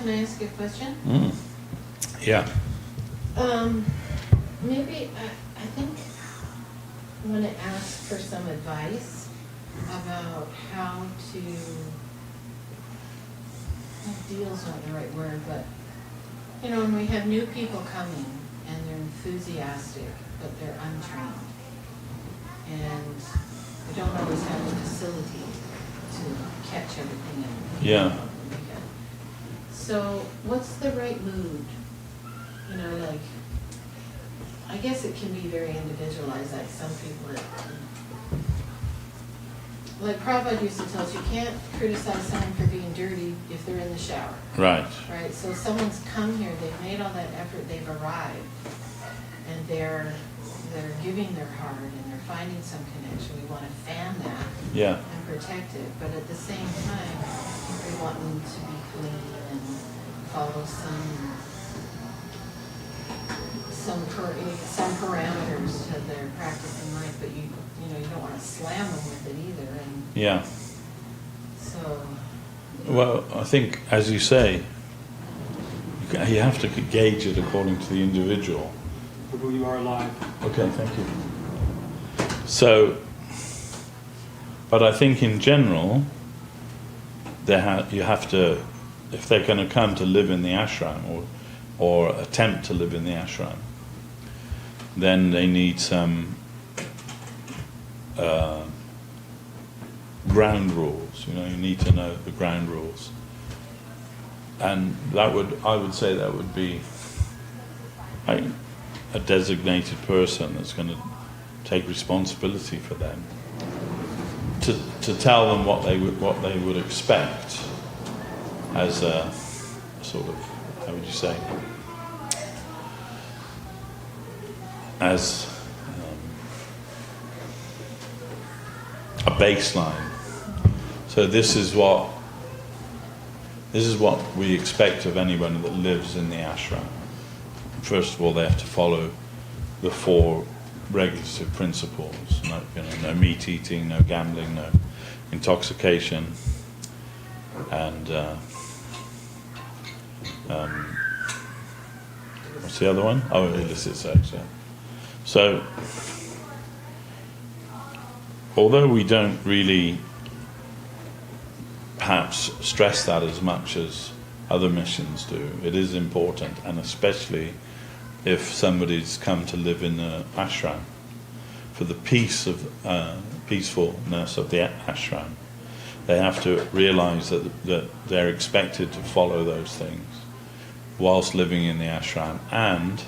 can I ask you a question? Yeah. Maybe, I think I'm going to ask for some advice about how to, deal's not the right word, but, you know, when we have new people coming and they're enthusiastic, but they're untrained, and we don't always have the facility to catch everything in. Yeah. So what's the right mood? You know, like, I guess it can be very individualized, like some people like Prabhupada used to tell us, you can't criticize someone for being dirty if they're in the shower. Right. Right, so someone's come here, they've made all that effort, they've arrived, and they're giving their heart and they're finding some connection. We want to fan that and protect it, but at the same time, we want them to be clean and follow some parameters to their practice in life, but you don't want to slam them with it either. And yeah. So. Well, I think, as you say, you have to gauge it according to the individual. Prabhu, you are live. Okay, thank you. So, but I think in general, you have to, if they're going to come to live in the ashram or attempt to live in the ashram, then they need some ground rules. You need to know the ground rules, and I would say that would be a designated person that's going to take responsibility for them, to tell them what they would expect as a sort of, how would you say, as a baseline. So this is what we expect of anyone that lives in the ashram. First of all, they have to follow the 4 regulative principles: no meat eating, no gambling, no intoxication, and what's the other one? Oh, illicit sex. Yeah. So, although we don't really perhaps stress that as much as other missions do, it is important, and especially if somebody's come to live in the ashram, for the peacefulness of the ashram, they have to realize that they're expected to follow those things whilst living in the ashram, and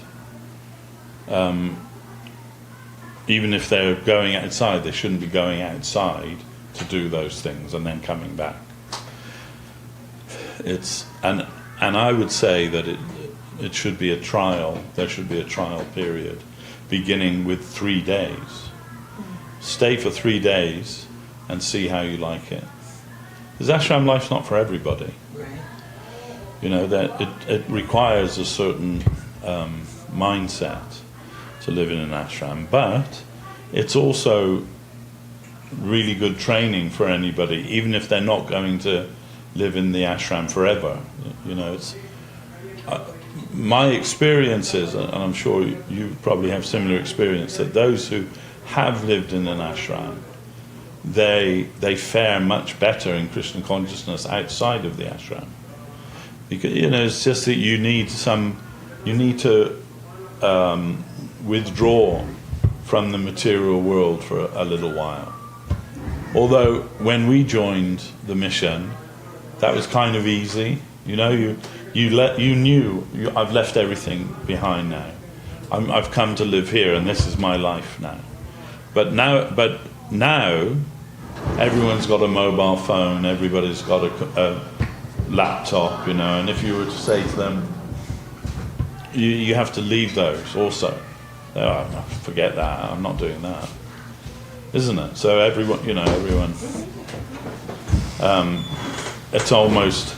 even if they're going outside, they shouldn't be going outside to do those things and then coming back. And I would say that it should be a trial. There should be a trial period, beginning with 3 days. Stay for 3 days and see how you like it. Because ashram life's not for everybody. Right. That it requires a certain mindset to live in an ashram, but it's also really good training for anybody, even if they're not going to live in the ashram forever. It's my experience is, and I'm sure you probably have similar experience, that those who have lived in an ashram, they fare much better in Krishna consciousness outside of the ashram, because it's just that you need to withdraw from the material world for a little while. Although when we joined the mission, that was kind of easy. You knew I've left everything behind now. I've come to live here, and this is my life now. But now, everyone's got a mobile phone. Everybody's got a laptop, and if you were to say to them, you have to leave those also. Oh, forget that. I'm not doing that, isn't it? So everyone. It's almost,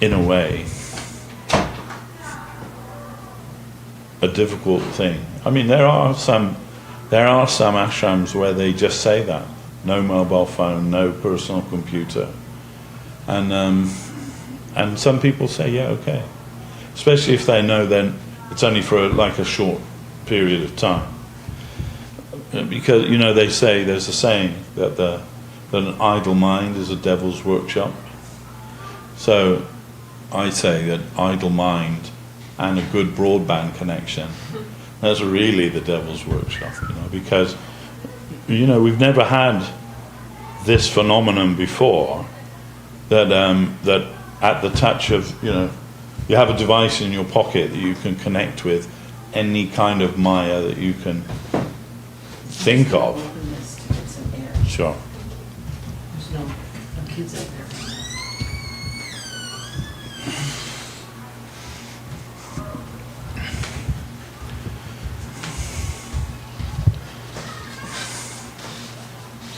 in a way, a difficult thing. I mean, there are some ashrams where they just say that: no mobile phone, no personal computer, and and some people say, yeah, okay. Especially if they know then it's only for like a short period of time. Because, you know, they say, there's a saying that that an idle mind is a devil's workshop. So I say that idle mind and a good broadband connection, that's really the devil's workshop, you know, because, you know, we've never had this phenomenon before that that at the touch of, you know, you have a device in your pocket that you can connect with any kind of Maya that you can think of. Sure. There's no kids out there.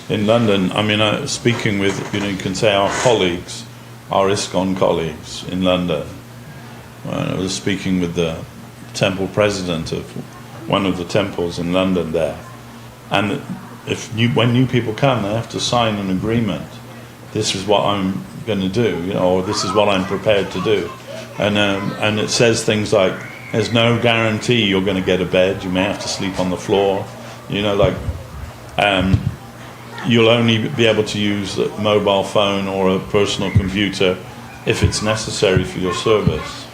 In London, I mean, speaking with, you know, you can say our colleagues, our ISKCON colleagues in London. I was speaking with the temple president of one of the temples in London there, and when new people come, they have to sign an agreement. This is what I'm going to do, you know, or this is what I'm prepared to do, and it says things like, there's no guarantee you're going to get a bed. You may have to sleep on the floor, you know, like. You'll only be able to use a mobile phone or a personal computer if it's necessary for your service.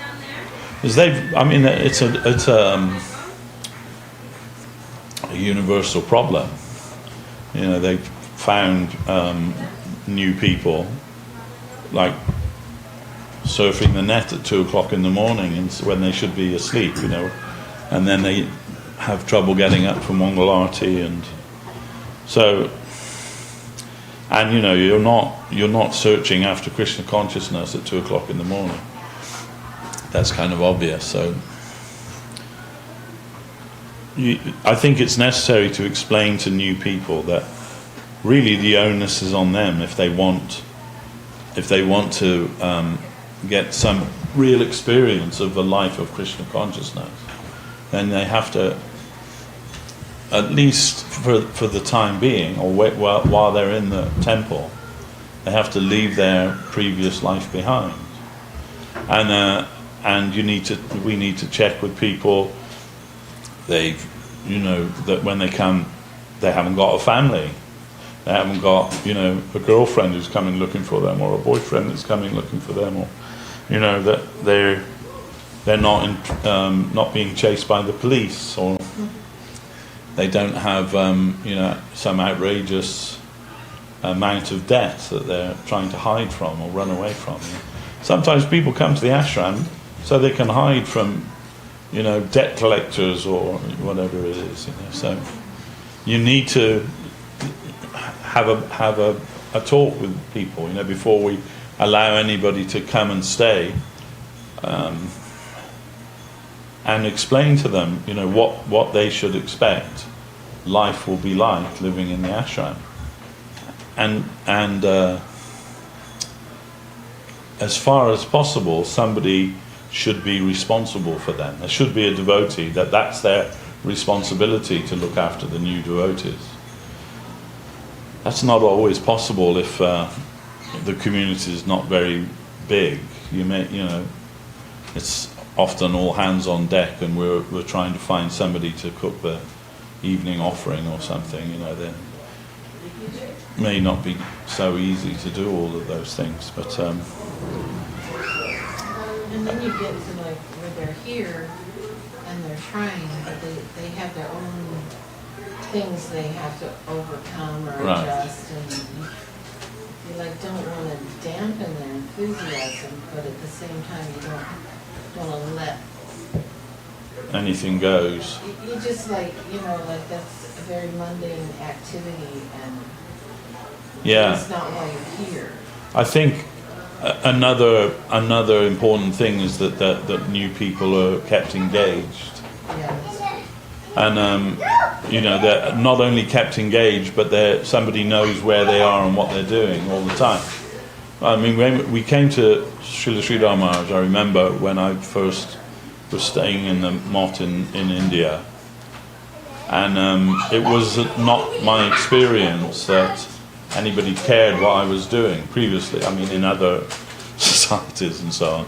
Because it's a universal problem. You know, they've found new people like surfing the net at 2 o'clock in the morning and when they should be asleep, you know, and then they have trouble getting up for Mangalarti, and so. And you know, you're not searching after Krishna consciousness at 2 o'clock in the morning. That's kind of obvious. So, I think it's necessary to explain to new people that really the onus is on them if they want to get some real experience of the life of Krishna consciousness. Then they have to, at least for the time being, or while they're in the temple, they have to leave their previous life behind. And we need to check with people. That when they come, they haven't got a family. They haven't got, you know, a girlfriend who's coming looking for them, or a boyfriend that's coming looking for them, or, you know, that they're not being chased by the police, or they don't have, you know, some outrageous amount of debt that they're trying to hide from or run away from. Sometimes people come to the ashram so they can hide from, you know, debt collectors or whatever it is. You know. So you need to have a talk with people, you know, before we allow anybody to come and stay. And explain to them, you know, what they should expect life will be like living in the ashram, and as far as possible, somebody should be responsible for them. There should be a devotee that's their responsibility to look after the new devotees. That's not always possible if the community is not very big. It's often all hands on deck, and we're trying to find somebody to cook the evening offering or something. You know, then it may not be so easy to do all of those things. But and then you get to like where they're here and they're trying, but they have their own things they have to overcome or adjust, and you like don't want to dampen their enthusiasm, but at the same time you don't want to let anything goes. You just like, you know, like that's a very mundane activity, and it's not why you're here. I think another important thing is that new people are kept engaged. Yes. And you know, they're not only kept engaged, but somebody knows where they are and what they're doing all the time. I mean, when we came to Srila Sridhar Maharaj, I remember when I first was staying in the mott in India, and it was not my experience that anybody cared what I was doing previously. I mean, in other excited and so on.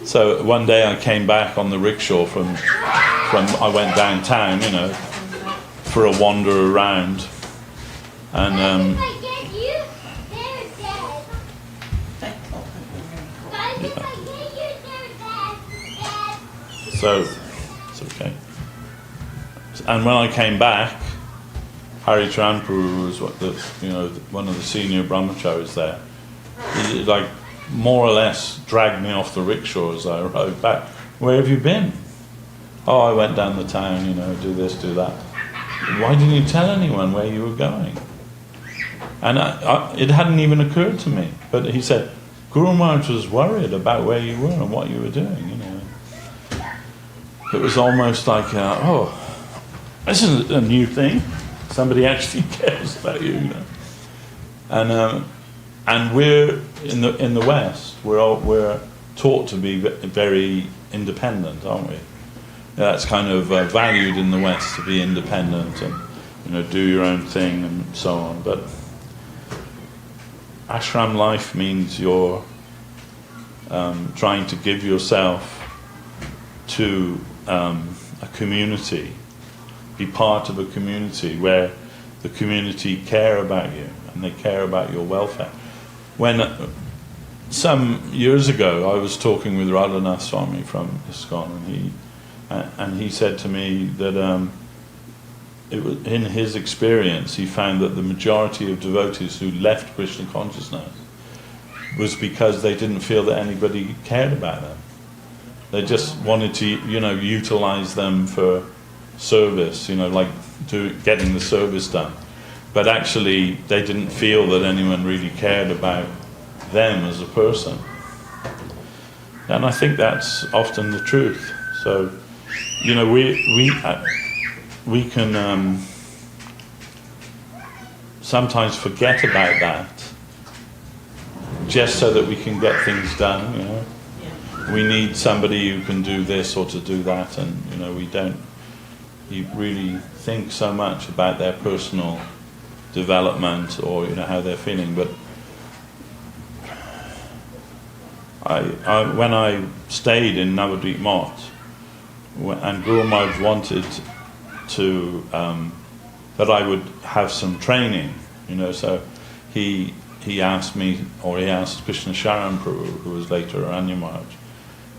So one day I came back on the rickshaw from I went downtown, you know, for a wander around, and so it's okay. And when I came back, Hari Charanpuru was one of the senior brahmacharis there. He, like, more or less dragged me off the rickshaw as I rode back. Where have you been? Oh, I went down the town, you know, do this, do that. Why didn't you tell anyone where you were going? And it hadn't even occurred to me. But he said, Guru Maharaj was worried about where you were and what you were doing, you know. It was almost like, oh, this isn't a new thing. Somebody actually cares about you, you know. And we're in the West. We're taught to be very independent, aren't we? That's kind of valued in the West, to be independent and, you know, do your own thing and so on. But ashram life means you're trying to give yourself to a community, be part of a community where the community care about you and they care about your welfare. When some years ago I was talking with Radhanath Swami from ISKCON, and he said to me that it was, in his experience, he found that the majority of devotees who left Krishna consciousness was because they didn't feel that anybody cared about them. They just wanted to, you know, utilize them for service, you know, like getting the service done. But actually, they didn't feel that anyone really cared about them as a person. And I think that's often the truth. So, you know, we can sometimes forget about that just so that we can get things done, you know. We need somebody who can do this or to do that, and, you know, we don't really think so much about their personal development or, you know, how they're feeling. But when I stayed in Navadvip Mott, and Guru Maharaj wanted to that I would have some training, you know, so he asked me, or he asked Krishna Sharan Prabhu, who was later Aranya Maharaj,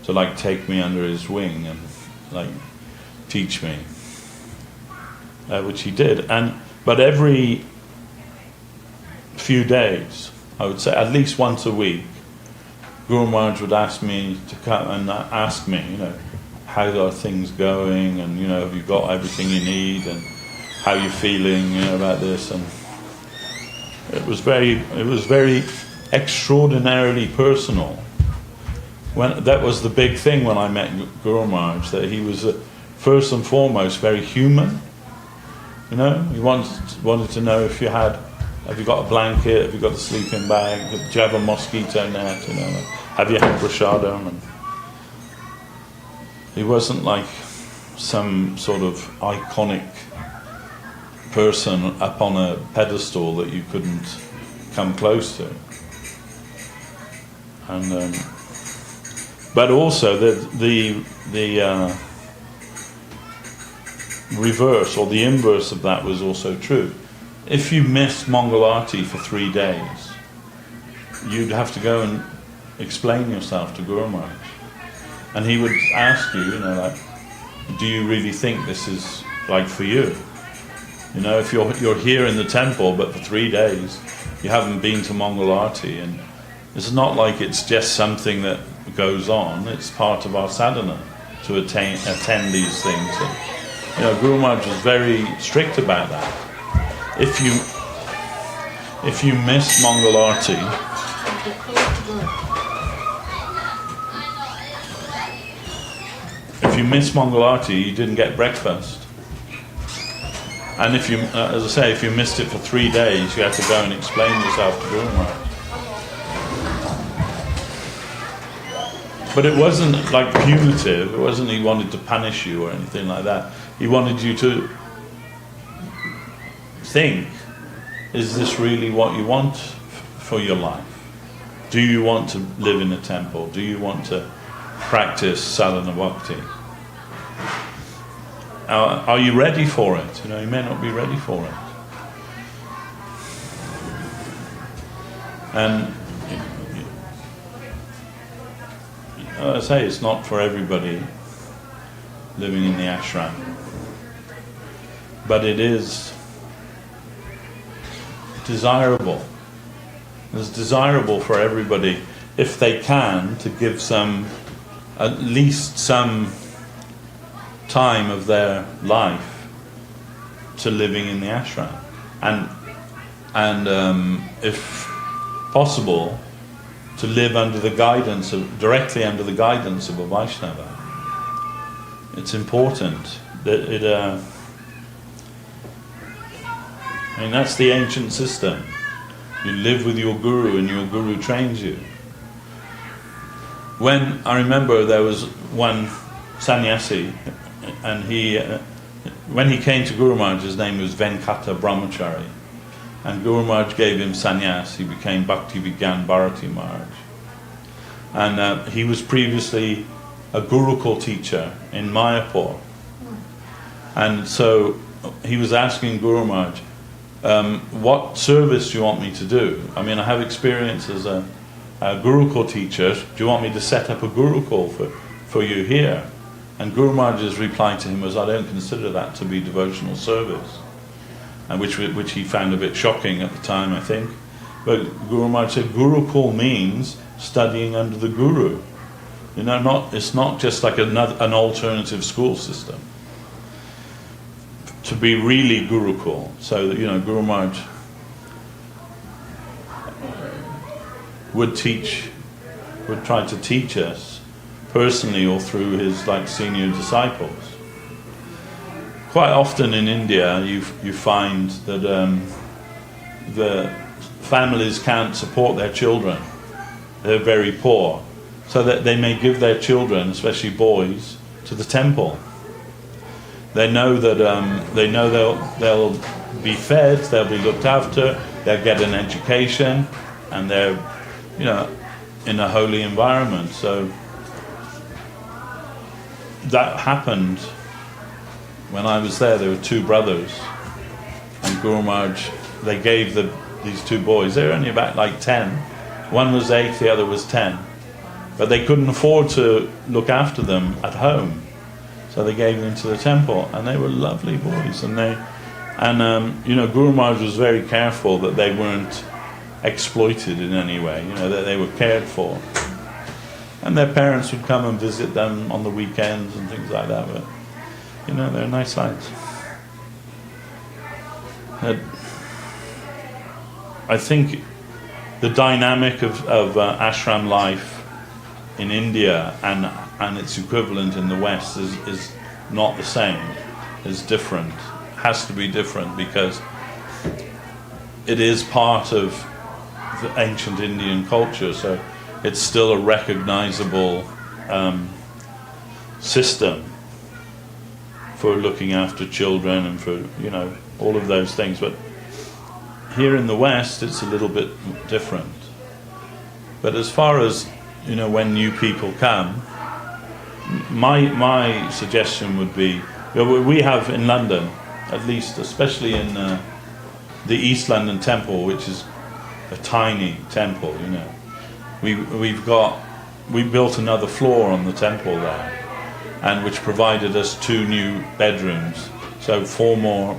to like take me under his wing and like teach me, which he did. But every few days, I would say at least once a week, Guru Maharaj would ask me to come and ask me, you know, how are things going, and, you know, have you got everything you need, and how are you feeling, you know, about this. And it was very extraordinarily personal. That was the big thing when I met Guru Maharaj, that he was first and foremost very human. You know, he wanted to know if have you got a blanket, have you got a sleeping bag, do you have a mosquito net, you know, have you had prasadam? And he wasn't like some sort of iconic person up on a pedestal that you couldn't come close to. And but also the reverse or the inverse of that was also true. If you missed Mangalarti for 3 days, you'd have to go and explain yourself to Guru Maharaj. And he would ask you, you know, like, do you really think this is like for you? You know, if you're here in the temple, but for 3 days you haven't been to Mangalarti, and it's not like it's just something that goes on. It's part of our sadhana to attend these things. And, you know, Guru Maharaj was very strict about that. If you miss Mangalarti, you didn't get breakfast. And if you, as I say, if you missed it for 3 days, you had to go and explain yourself to Guru Maharaj. But it wasn't like punitive. It wasn't he wanted to punish you or anything like that. He wanted you to think, is this really what you want for your life? Do you want to live in a temple? Do you want to practice sadhana bhakti? Are you ready for it? You may not be ready for it. And I say it's not for everybody living in the ashram, but it is desirable. It's desirable for everybody, if they can, to give at least some time of their life to living in the ashram, and if possible, to live directly under the guidance of a Vaishnava. It's important that that's the ancient system. You live with your guru, and your guru trains you. When I remember there was one sannyasi, and when he came to Guru Maharaj, his name was Venkata Brahmachari, and Guru Maharaj gave him sannyas. He became Bhakti Vigyan Bharati Maharaj, and he was previously a Gurukul teacher in Mayapur, and so he was asking Guru Maharaj, what service do you want me to do? I have experience as a Gurukul teacher. Do you want me to set up a Gurukul for you here? And Guru Maharaj's reply to him was, I don't consider that to be devotional service, and which he found a bit shocking at the time, I think. But Guru Maharaj said, Gurukul means studying under the Guru. It's not just like an alternative school system. To be really Gurukul, so that Guru Maharaj would try to teach us personally or through his senior disciples. Quite often in India, you find that the families can't support their children; they're very poor, so that they may give their children, especially boys, to the temple. They know that they'll be fed, they'll be looked after, they'll get an education, and they're in a holy environment. So that happened when I was there. There were two brothers, and Guru Maharaj, they gave these two boys, they were only about 10. One was 8, the other was 10, but they couldn't afford to look after them at home. So they gave them to the temple, and they were lovely boys. And Guru Maharaj was very careful that they weren't exploited in any way. That they were cared for, and their parents would come and visit them on the weekends and things like that. But they're nice lads. I think the dynamic of ashram life in India and its equivalent in the West is not the same. It's different. Has to be different because it is part of the ancient Indian culture. So it's still a recognizable system for looking after children and for all of those things. But here in the West, it's a little bit different. But as far as when new people come, my suggestion would be, we have in London, at least, especially in the East London Temple, which is a tiny temple. We built another floor on the temple there, and which provided us 2 new bedrooms, so 4 more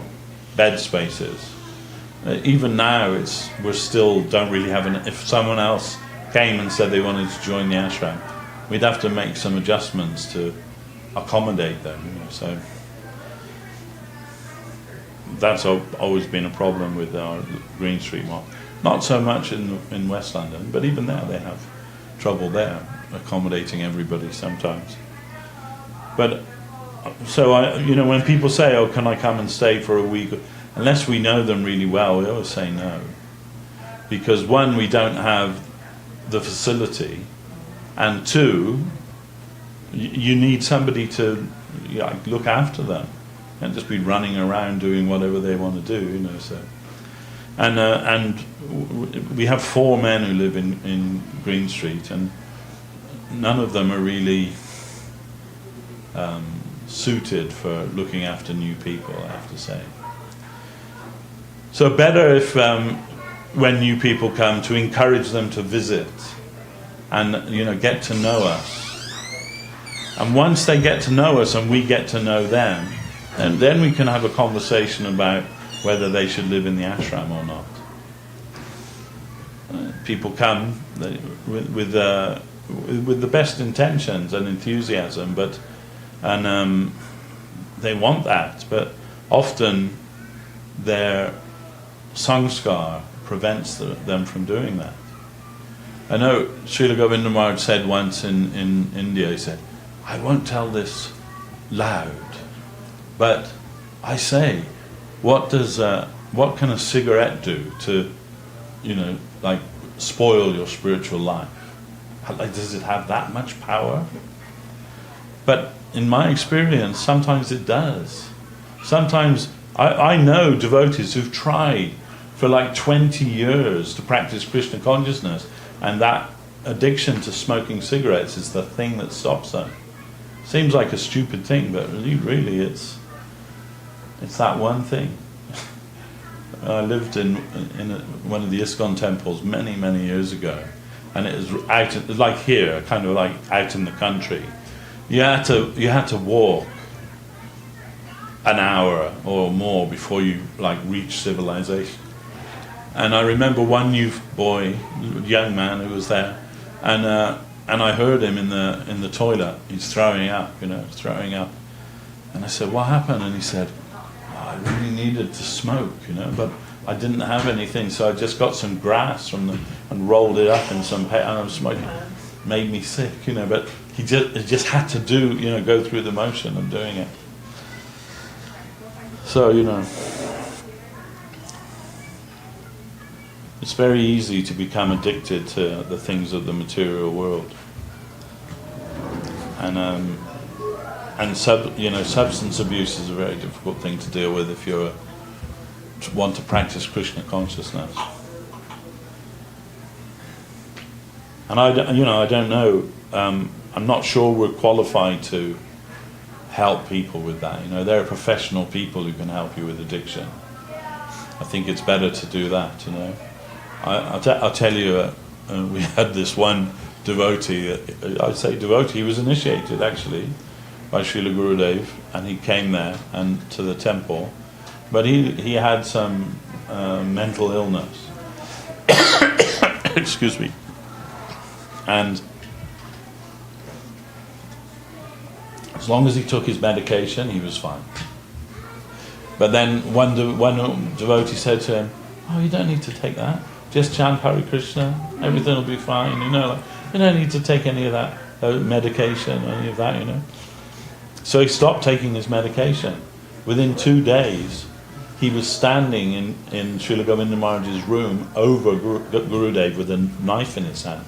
bed spaces. Even now, we still don't really have if someone else came and said they wanted to join the ashram, we'd have to make some adjustments to accommodate them. So that's always been a problem with our Green Street Mall. Not so much in West London, but even there they have trouble there accommodating everybody sometimes. But so when people say, "Oh, can I come and stay for a week?" Unless we know them really well, we always say no, because 1, we don't have the facility, and 2, you need somebody to look after them, and just be running around doing whatever they want to do. So And we have 4 men who live in Green Street, and none of them are really suited for looking after new people, I have to say. So better if when new people come, to encourage them to visit and get to know us. And once they get to know us and we get to know them, and then we can have a conversation about whether they should live in the ashram or not. People come with the best intentions and enthusiasm, and they want that, but often their sanskar prevents them from doing that. I know Srila Govinda Maharaj said once in India, he said, "I won't tell this loud, but I say, what can a cigarette do to, spoil your spiritual life? Does it have that much power?" But in my experience, sometimes it does. Sometimes I know devotees who've tried for 20 years to practice Krishna consciousness, and that addiction to smoking cigarettes is the thing that stops them. Seems like a stupid thing, but really it's that one thing. I lived in one of the ISKCON temples many, many years ago, and it was like here, kind of like out in the country. You had to walk an hour or more before you reach civilization. And I remember one young man who was there, and I heard him in the toilet. He's throwing up. And I said, "What happened?" And he said, "I really needed to smoke, but I didn't have anything, so I just got some grass and rolled it up in some and I was smoking. Made me sick, but he just had to go through the motion of doing it. So, it's very easy to become addicted to the things of the material world. And substance abuse is a very difficult thing to deal with if you want to practice Krishna consciousness. And I don't know. I'm not sure we're qualified to help people with that. There are professional people who can help you with addiction. I think it's better to do that. I'll tell you. We had this one devotee. I'd say devotee. He was initiated actually by Srila Gurudev, and he came there and to the temple, but he had some mental illness. Excuse me. And as long as he took his medication, he was fine. But then one devotee said to him, "Oh, you don't need to take that. Just chant Hare Krishna. Everything will be fine. You don't need to take any of that medication or any of that. So he stopped taking his medication. Within 2 days, he was standing in Srila Govinda Maharaj's room over Gurudev with a knife in his hand.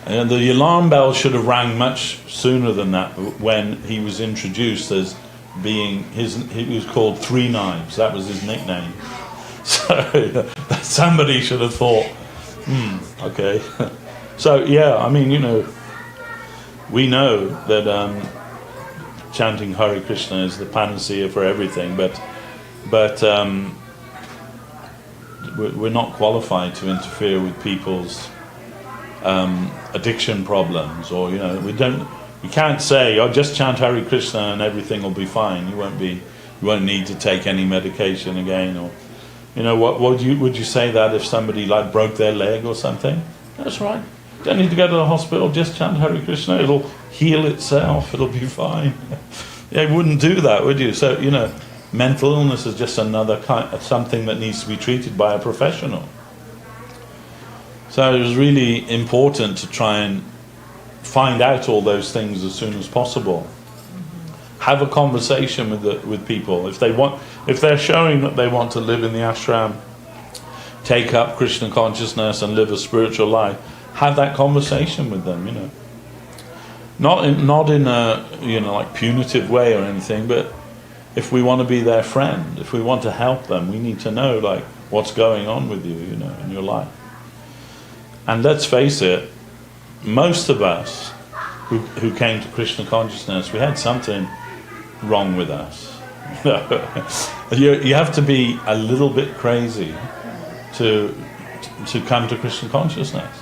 And the alarm bell should have rang much sooner than that when he was introduced as being he was called Three Knives. That was his nickname. So somebody should have thought, okay. So yeah, we know that chanting Hare Krishna is the panacea for everything, but we're not qualified to interfere with people's addiction problems, or we can't say, "Oh, just chant Hare Krishna and everything will be fine. You won't need to take any medication again." Or would you say that if somebody broke their leg or something? That's right. Don't need to go to the hospital. Just chant Hare Krishna. It'll heal itself. It'll be fine. Yeah, you wouldn't do that, would you? So mental illness is just another something that needs to be treated by a professional. So it was really important to try and find out all those things as soon as possible. Have a conversation with people if they're showing that they want to live in the ashram, take up Krishna consciousness and live a spiritual life. Have that conversation with them, Not in a punitive way or anything, but if we want to be their friend, if we want to help them, we need to know like what's going on with you, you know, in your life. And let's face it, most of us who came to Krishna consciousness, we had something wrong with us. You have to be a little bit crazy to come to Krishna consciousness.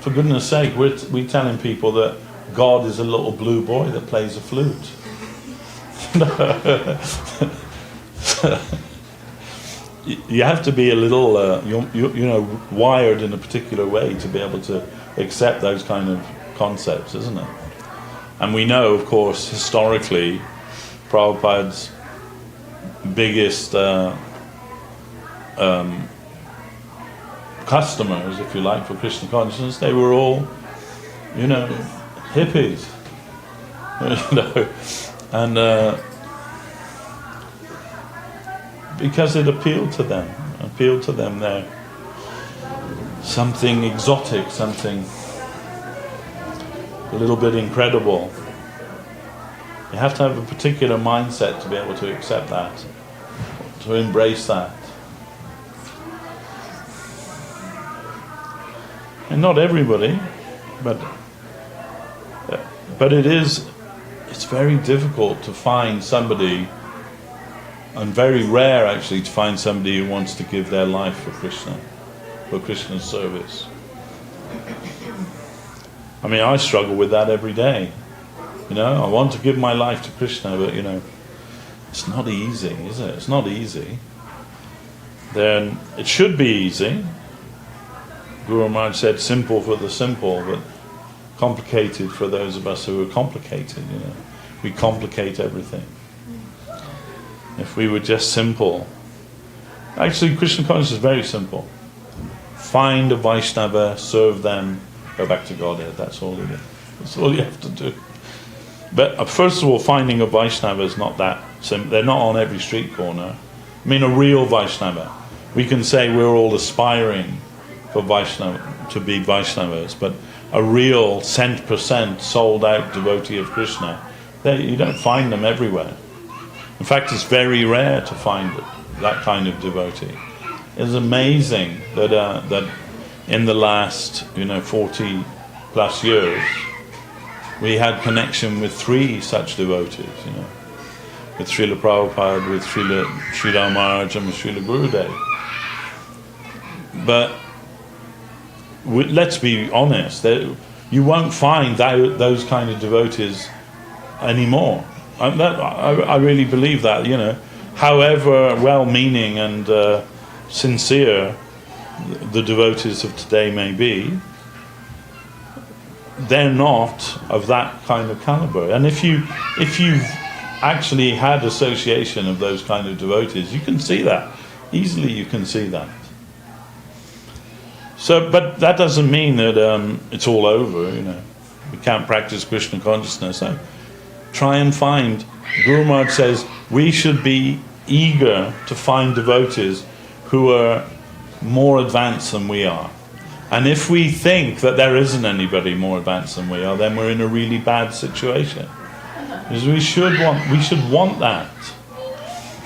For goodness sake, we're telling people that God is a little blue boy that plays a flute. You have to be a little, you know, wired in a particular way to be able to accept those kind of concepts, isn't it? And we know, of course, historically, Prabhupada's biggest customers, if you like, for Krishna consciousness, they were all, you know, hippies, you know, and because it appealed to them. They're something exotic, something a little bit incredible. You have to have a particular mindset to be able to accept that, to embrace that. And not everybody, but it's very difficult to find somebody, and very rare actually to find somebody who wants to give their life for Krishna, for Krishna's service. I mean, I struggle with that every day. You know, I want to give my life to Krishna, but you know, it's not easy, is it? It's not easy. Then it should be easy. Guru Maharaj said, simple for the simple, but complicated for those of us who are complicated, you know. We complicate everything. If we were just simple. Actually, Krishna consciousness is very simple. Find a Vaishnava, serve them, go back to Godhead. That's all it is. That's all you have to do. But first of all, finding a Vaishnava is not that simple. They're not on every street corner. I mean, a real Vaishnava. We can say we're all aspiring for Vaishnava, to be Vaishnavas, but a real 100% sold out devotee of Krishna, you don't find them everywhere. In fact, it's very rare to find that kind of devotee. It's amazing that in the last 40 plus years we had connection with 3 such devotees, with Srila Prabhupada, with Srila Maharaj, and with Srila Gurudev. But let's be honest, you won't find those kind of devotees anymore. I really believe that, however well-meaning and sincere the devotees of today may be, they're not of that kind of caliber. And if you've actually had association of those kind of devotees, you can see that. Easily you can see that. So, but that doesn't mean that it's all over, We can't practice Krishna consciousness. So try and find. Guru Maharaj says we should be eager to find devotees who are more advanced than we are. And if we think that there isn't anybody more advanced than we are, then we're in a really bad situation. Because we should want that.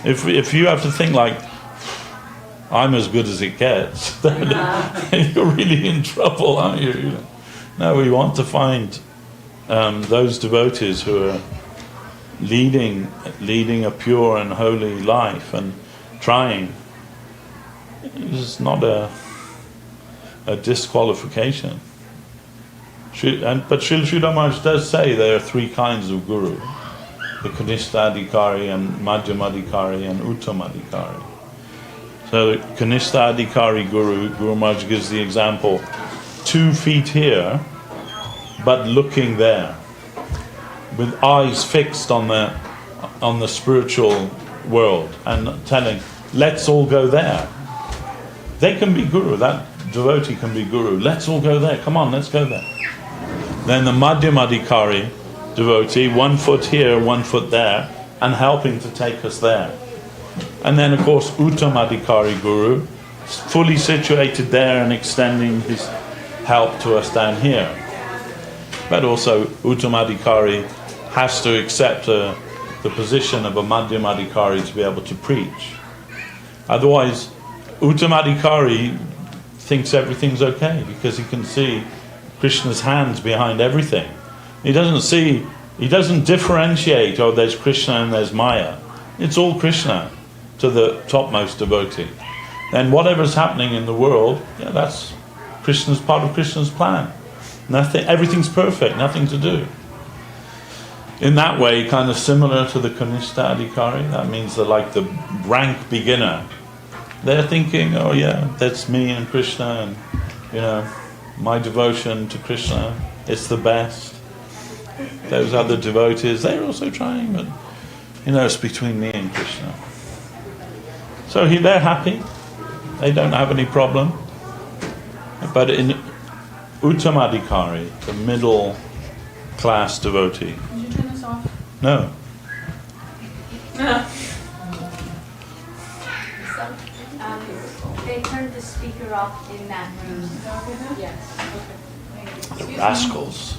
If you have to think like, I'm as good as it gets, then you're really in trouble, aren't you? No, we want to find those devotees who are leading a pure and holy life and trying. It's not a disqualification. But Srila Maharaj does say there are 3 kinds of guru: the Kanishta-adhikari and Madhyamadhikari and Uttamadhikari. So the Kanishta-adhikari Guru Maharaj gives the example, 2 feet here, but looking there, with eyes fixed on the spiritual world and telling, let's all go there. They can be guru, that devotee can be guru. Let's all go there, come on, let's go there. Then the Madhyamadhikari devotee, 1 foot here, 1 foot there, and helping to take us there. And then of course Uttamadhikari Guru, fully situated there and extending his help to us down here. But also Uttamadhikari has to accept the the position of a Madhyamadikari to be able to preach. Otherwise, Uttamadikari thinks everything's okay because he can see Krishna's hands behind everything. He doesn't differentiate, oh, there's Krishna and there's Maya. It's all Krishna to the topmost devotee. Then whatever's happening in the world, that's Krishna's part of Krishna's plan. Everything's perfect, nothing to do. In that way, kind of similar to the Kanishta Adhikari, that means they're like the rank beginner. They're thinking, oh yeah, that's me and Krishna, and my devotion to Krishna, it's the best. Those other devotees, they're also trying, but it's between me and Krishna. So they're happy. They don't have any problem. But in Uttamadikari, the middle class devotee. Did you turn this off? No. They turned the speaker off in that room. Yes. Okay. The rascals.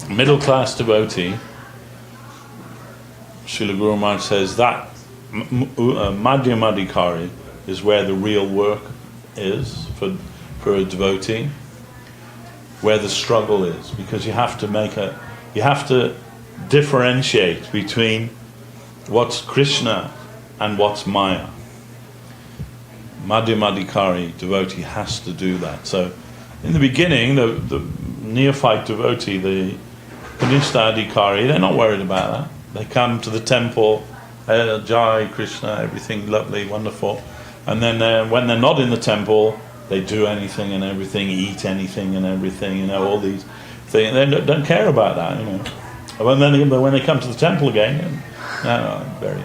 Middle class devotee, Srila Guru Maharaj says that Madhyamadikari is where the real work is for a devotee, where the struggle is, because you have to differentiate between what's Krishna and what's Maya. Madhyamadikari devotee has to do that. So in the beginning, the neophyte devotee, the Kanishta Adhikari, they're not worried about that. They come to the temple, Jai Krishna, everything lovely, wonderful. And then when they're not in the temple, they do anything and everything, eat anything and everything, all these things. They don't care about that, When they come to the temple again, very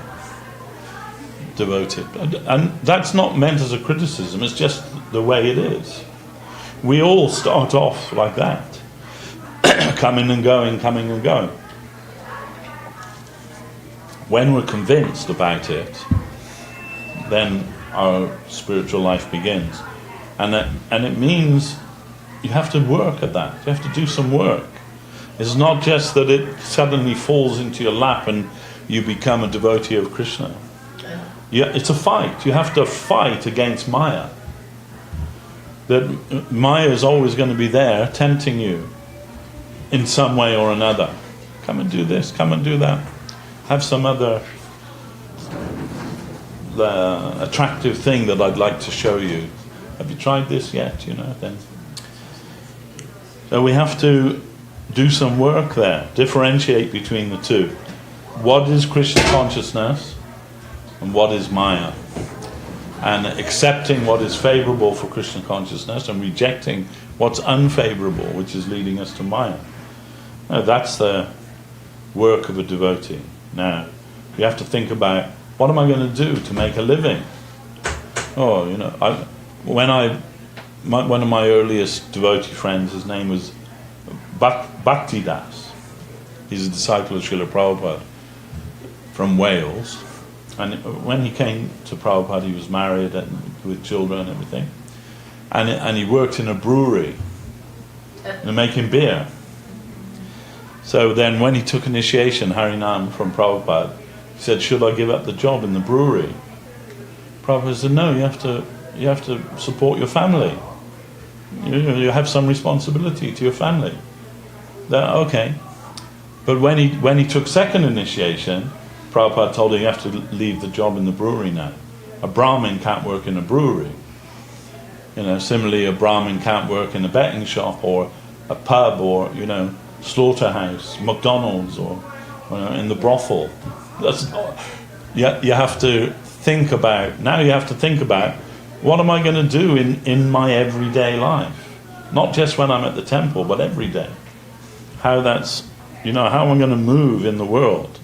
devoted. And that's not meant as a criticism, it's just the way it is. We all start off like that. Coming and going. When we're convinced about it, then our spiritual life begins. And it means you have to work at that. You have to do some work. It's not just that it suddenly falls into your lap and you become a devotee of Krishna. It's a fight. You have to fight against Maya. That Maya is always going to be there, tempting you in some way or another. Come and do this, come and do that. Have some other attractive thing that I'd like to show you. Have you tried this yet? Then. So we have to do some work there, differentiate between the two. What is Krishna consciousness and what is Maya? And accepting what is favorable for Krishna consciousness and rejecting what's unfavorable, which is leading us to Maya. Now, that's the work of a devotee. Now, you have to think about, what am I going to do to make a living? One of my earliest devotee friends, his name was Bhakti Das. He's a disciple of Srila Prabhupada from Wales. And when he came to Prabhupada, he was married and with children and everything. And he worked in a brewery, making beer. So then when he took initiation, Harinam, from Prabhupada, he said, should I give up the job in the brewery? Prabhupada said, no, you have to support your family. You have some responsibility to your family. Okay. But when he took second initiation, Prabhupada told him, you have to leave the job in the brewery now. A Brahmin can't work in a brewery. Similarly, a Brahmin can't work in a betting shop or a pub or, slaughterhouse, McDonald's or in the brothel. You have to think about, what am I going to do in my everyday life? Not just when I'm at the temple, but every day. How am I going to move in the world?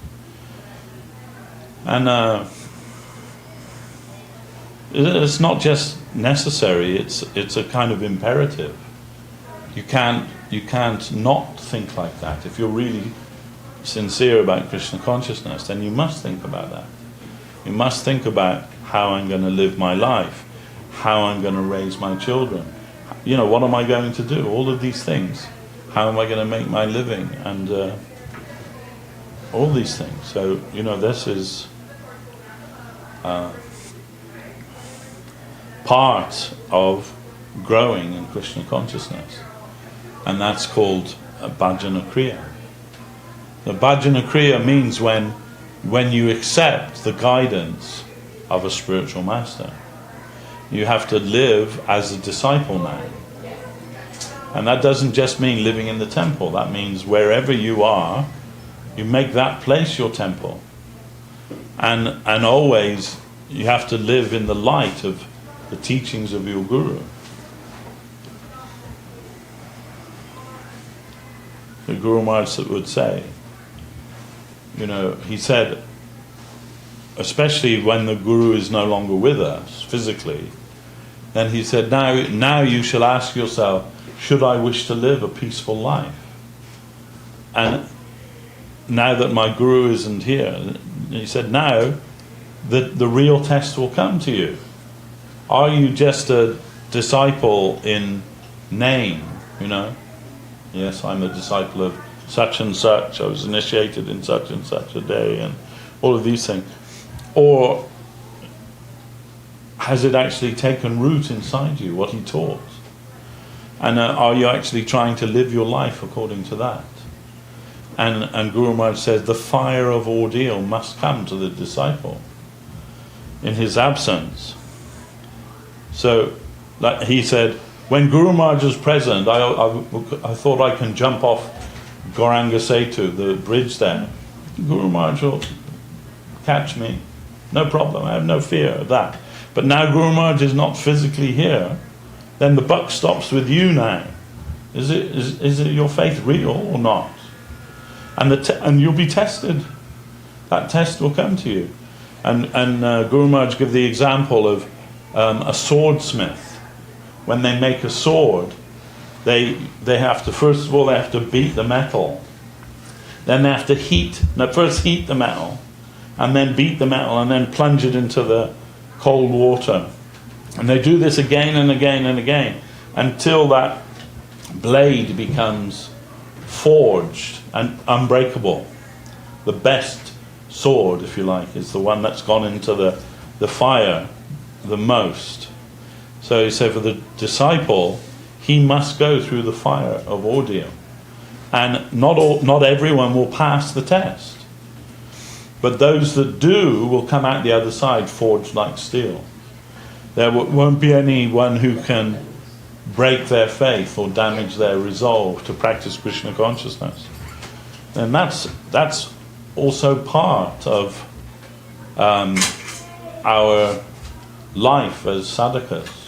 And it's not just necessary, it's a kind of imperative. You can't not think like that. If you're really sincere about Krishna consciousness, then you must think about that. You must think about how I'm going to live my life, how I'm going to raise my children. What am I going to do? All of these things. How am I going to make my living? And all these things. So, this is part of growing in Krishna consciousness. And that's called bhajana kriya. The bhajana kriya means when you accept the guidance of a spiritual master. You have to live as a disciple now. And that doesn't just mean living in the temple. That means wherever you are, you make that place your temple. And always you have to live in the light of the teachings of your guru. The Guru Maharaj would say, he said, especially when the Guru is no longer with us physically, then he said, now you shall ask yourself, should I wish to live a peaceful life? And now that my Guru isn't here, he said, now the real test will come to you. Are you just a disciple in name, Yes, I'm a disciple of such and such, I was initiated in such and such a day, and all of these things. Or has it actually taken root inside you, what he taught? And are you actually trying to live your life according to that? And Guru Maharaj says the fire of ordeal must come to the disciple in his absence. So like he said, when Guru Maharaj was present, I thought I can jump off Gauranga Setu, the bridge there. Guru Maharaj will catch me, no problem, I have no fear of that. But now Guru Maharaj is not physically here, then the buck stops with you now. Is it your faith real or not? And you'll be tested. That test will come to you. And Guru Maharaj give the example of a swordsmith. When they make a sword, they have to, first of all, they have to beat the metal. Then they have to first heat the metal, and then beat the metal, and then plunge it into the cold water. And they do this again and again and again, until that blade becomes forged and unbreakable. The best sword, if you like, is the one that's gone into the fire the most. So he said for the disciple, he must go through the fire of ordeal. And not everyone will pass the test. But those that do will come out the other side forged like steel. There won't be anyone who can break their faith or damage their resolve to practice Krishna consciousness. And that's also part of our life as sadhakas.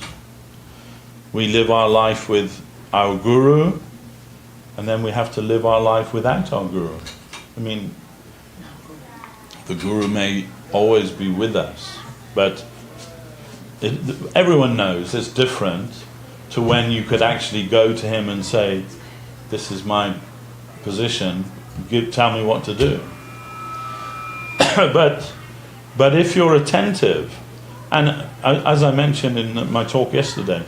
We live our life with our guru, and then we have to live our life without our guru. I mean, the guru may always be with us, but everyone knows it's different to when you could actually go to him and say, this is my position, tell me what to do. But if you're attentive, and as I mentioned in my talk yesterday,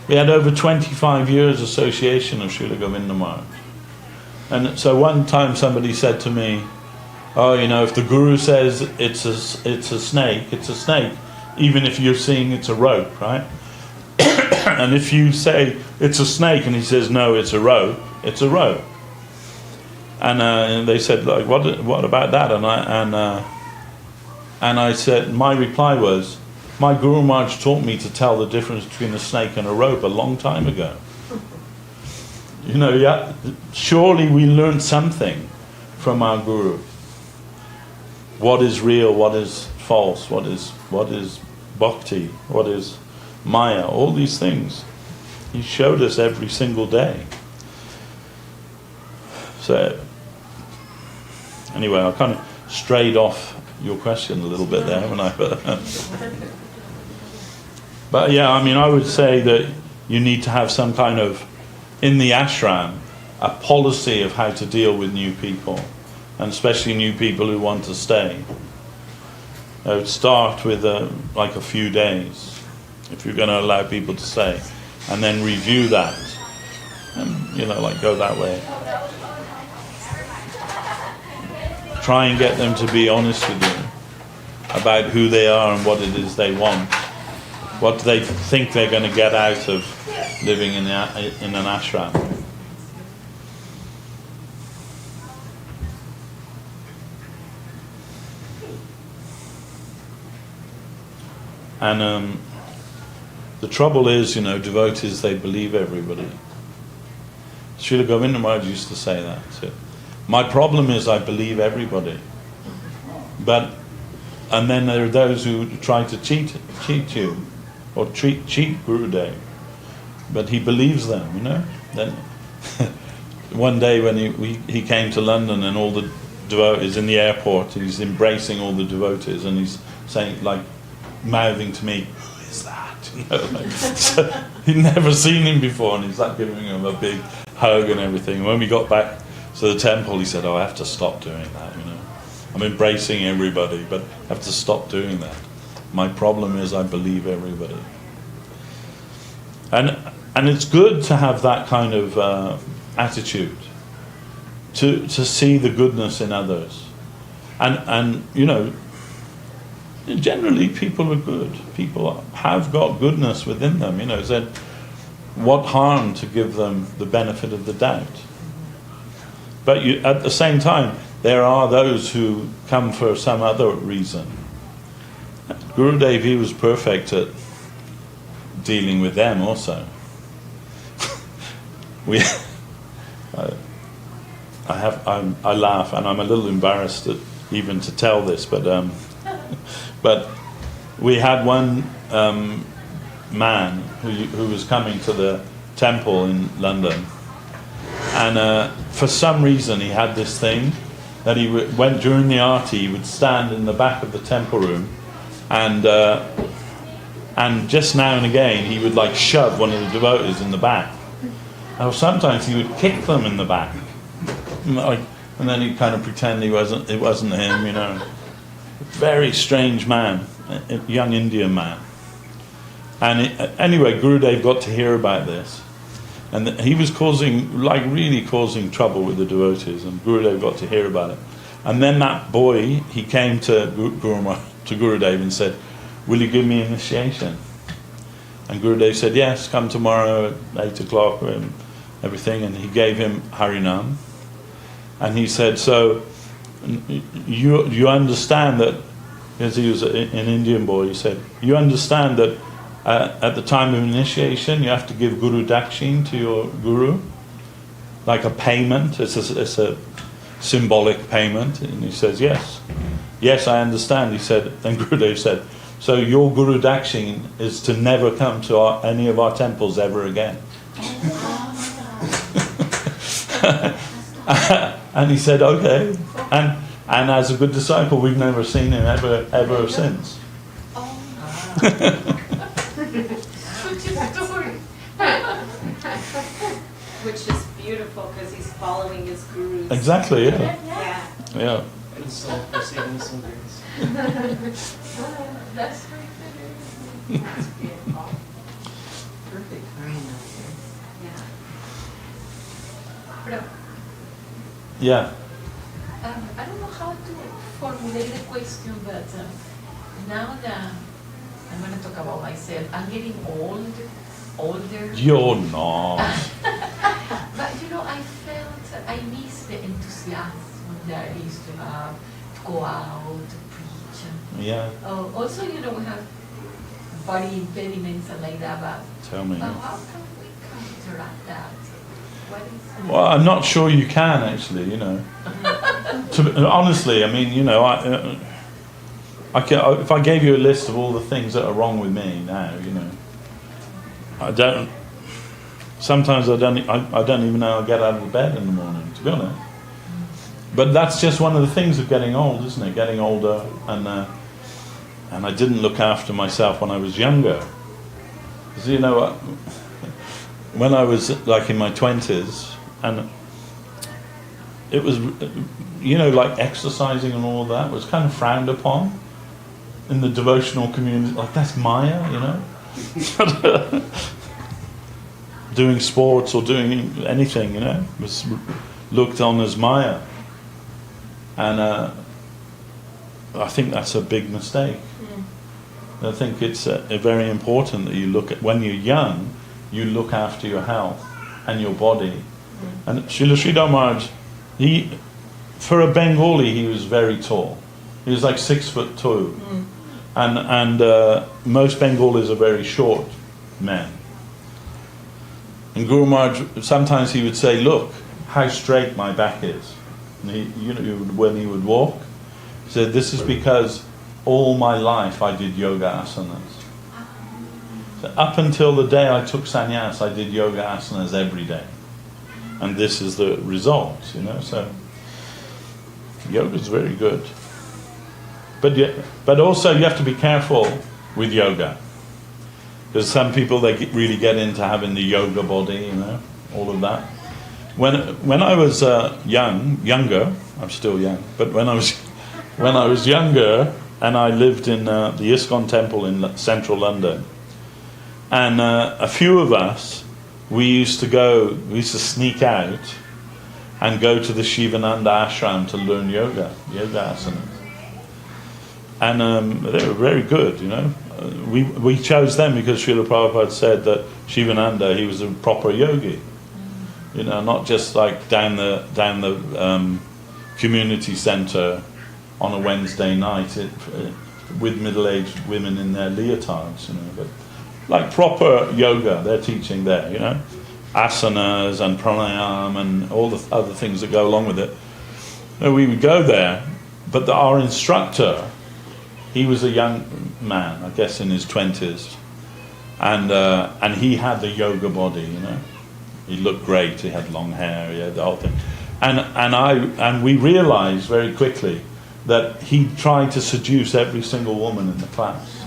we had over 25 years association of Srila Govinda Maharaj. And so one time somebody said to me, if the Guru says it's a snake, it's a snake, even if you're seeing it's a rope, right? And if you say it's a snake and he says no, it's a rope, it's a rope. And they said, like, what about that? And I said, my reply was, my Guru Maharaj taught me to tell the difference between a snake and a rope a long time ago. Surely we learned something from our Guru. What is real, what is false, what is bhakti, what is maya, all these things. He showed us every single day. So, anyway, I kind of strayed off your question a little bit there, haven't I? But yeah, I would say that you need to have some kind of, in the ashram, a policy of how to deal with new people, and especially new people who want to stay. I would start with like a few days, if you're going to allow people to stay, and then review that, and go that way. try and get them to be honest with you about who they are and what it is they want, what they think they're going to get out of living in an ashram. And the trouble is, devotees, they believe everybody. Srila Govinda Maharaj used to say that. So, my problem is I believe everybody. And then there are those who try to cheat you, or cheat Gurudev. But he believes them, Then one day when he came to London and all the devotees in the airport, he's embracing all the devotees and he's saying, mouthing to me, "Who is that?" So he'd never seen him before, and he's giving him a big hug and everything. When we got back to the temple, he said, "Oh, I have to stop doing that, I'm embracing everybody, but I have to stop doing that. My problem is I believe everybody." And it's good to have that kind of attitude, to see the goodness in others. And generally people are good. People have got goodness within them, so what harm to give them the benefit of the doubt? But at the same time, there are those who come for some other reason. Gurudev, he was perfect at dealing with them also. I laugh, and I'm a little embarrassed even to tell this, but we had one man who was coming to the temple in London, and for some reason he had this thing that he went during the arti, he would stand in the back of the temple room, and just now and again he would shove one of the devotees in the back, or sometimes he would kick them in the back, and then he'd kind of pretend it wasn't him, Very strange man, a young Indian man. And anyway, Gurudev got to hear about this, and he was really causing trouble with the devotees, and Gurudev got to hear about it. And then that boy, he came to Gurudev and said, "Will you give me initiation?" And Gurudev said, "Yes, come tomorrow at 8 o'clock and everything." And he gave him Harinam, and he said, "So you understand that," because he was an Indian boy, he said, "You understand that at the time of initiation you have to give Guru Dakshin to your Guru, like a payment, it's a symbolic payment." And he says, "Yes, I understand." He said, then Gurudev said, "So your Guru Dakshin is to never come to any of our temples ever again." And he said, "Okay." And as a good disciple, we've never seen him ever since. Which is beautiful because he's following his gurus. Exactly, yeah. Yeah. That's very That's beautiful. Perfect harmony. Yeah. I don't know how to formulate the question, but now that I'm going to talk about myself, I'm getting older. You're not. But I felt I miss the enthusiasm that I used to have to go out, to preach. Yeah. Also, we have body impediments and like that, but Tell me. how can we counteract that? Well, I'm not sure you can actually, honestly, I mean, if I gave you a list of all the things that are wrong with me now, sometimes I don't even know how to get out of bed in the morning, to be honest. But that's just one of the things of getting old, isn't it? Getting older, and I didn't look after myself when I was younger. Because when I was in my 20s, and it was, exercising and all that was kind of frowned upon in the devotional community. That's Maya, Doing sports or doing anything, was looked on as Maya. And I think that's a big mistake. I think it's very important that you look at, when you're young, you look after your health and your body. And Srila Sridhar Maharaj, for a Bengali, he was very tall. He was like 6'2", and most Bengalis are very short men. And Guru Maharaj, sometimes he would say, "Look how straight my back is." And when he would walk, he said, "This is because all my life I did yoga asanas. So up until the day I took sannyas, I did yoga asanas every day, and this is the result." So yoga is very good, but also you have to be careful with yoga, because some people really get into having the yoga body, all of that. When I was younger, I'm still young, but when I was younger, and I lived in the ISKCON temple in central London, and a few of us, we used to sneak out and go to the Shivananda ashram to learn yoga asanas. And they were very good, We chose them because Srila Prabhupada said that Shivananda, he was a proper yogi. Not just like down the community centre on a Wednesday night with middle-aged women in their leotards, but like proper yoga they're teaching there, asanas and pranayam and all the other things that go along with it. We would go there, but our instructor, he was a young man, I guess in his 20s, and he had the yoga body, He looked great. He had long hair. He had the whole thing, and we realised very quickly that he tried to seduce every single woman in the class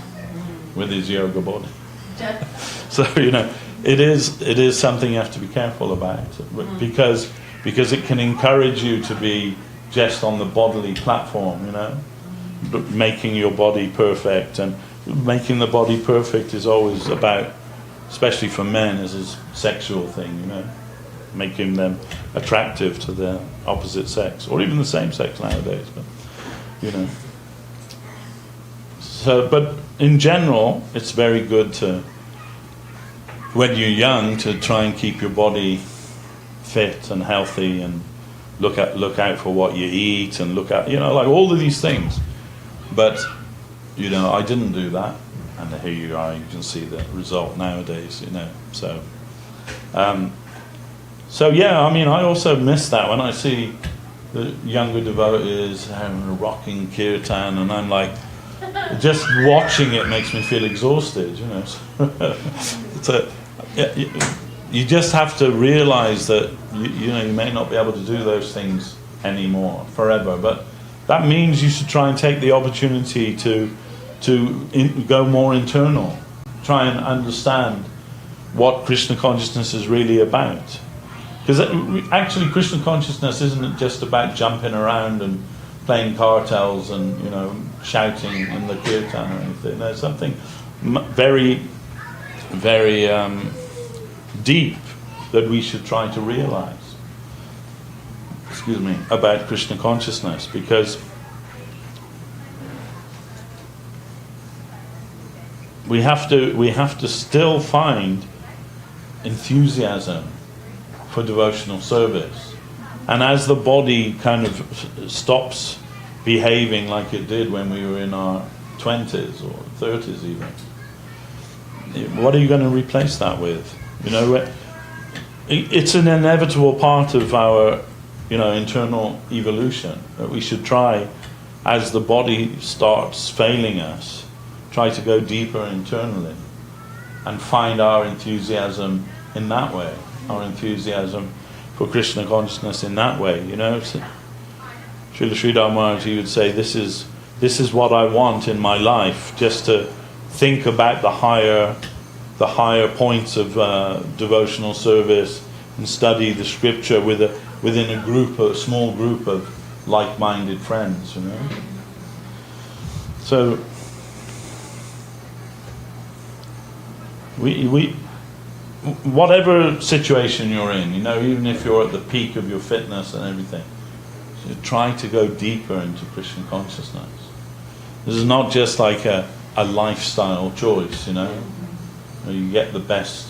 with his yoga body. So it is something you have to be careful about, because it can encourage you to be just on the bodily platform, making your body perfect, and making the body perfect is always about, especially for men, is a sexual thing, making them attractive to the opposite sex, or even the same sex nowadays, but So, but in general, it's very good to, when you're young, to try and keep your body fit and healthy, and look out for what you eat, and look at, like all of these things. But I didn't do that. And here you are, you can see the result nowadays, So, I also miss that when I see the younger devotees having a rocking kirtan, and I'm like, just watching it makes me feel exhausted, You just have to realize that, you may not be able to do those things anymore forever, but that means you should try and take the opportunity to go more internal, try and understand what Krishna consciousness is really about. Because actually Krishna consciousness isn't just about jumping around and playing cartels and shouting in the kirtan or anything. There's something very, very deep that we should try to realize. About Krishna consciousness, because we have to still find enthusiasm for devotional service, and as the body kind of stops behaving like it did when we were in our 20s or 30s even, what are you going to replace that with? It's an inevitable part of our internal evolution, that we should try, as the body starts failing us, try to go deeper internally and find our enthusiasm in that way, our enthusiasm for Krishna consciousness in that way. Srila Sridhar Maharaj, he would say, this is what I want in my life, just to think about the higher points of devotional service, and study the scripture within a small group of like-minded friends. So we whatever situation you're in, even if you're at the peak of your fitness and everything, try to go deeper into Krishna consciousness. This is not just like a lifestyle choice, you know. You get the best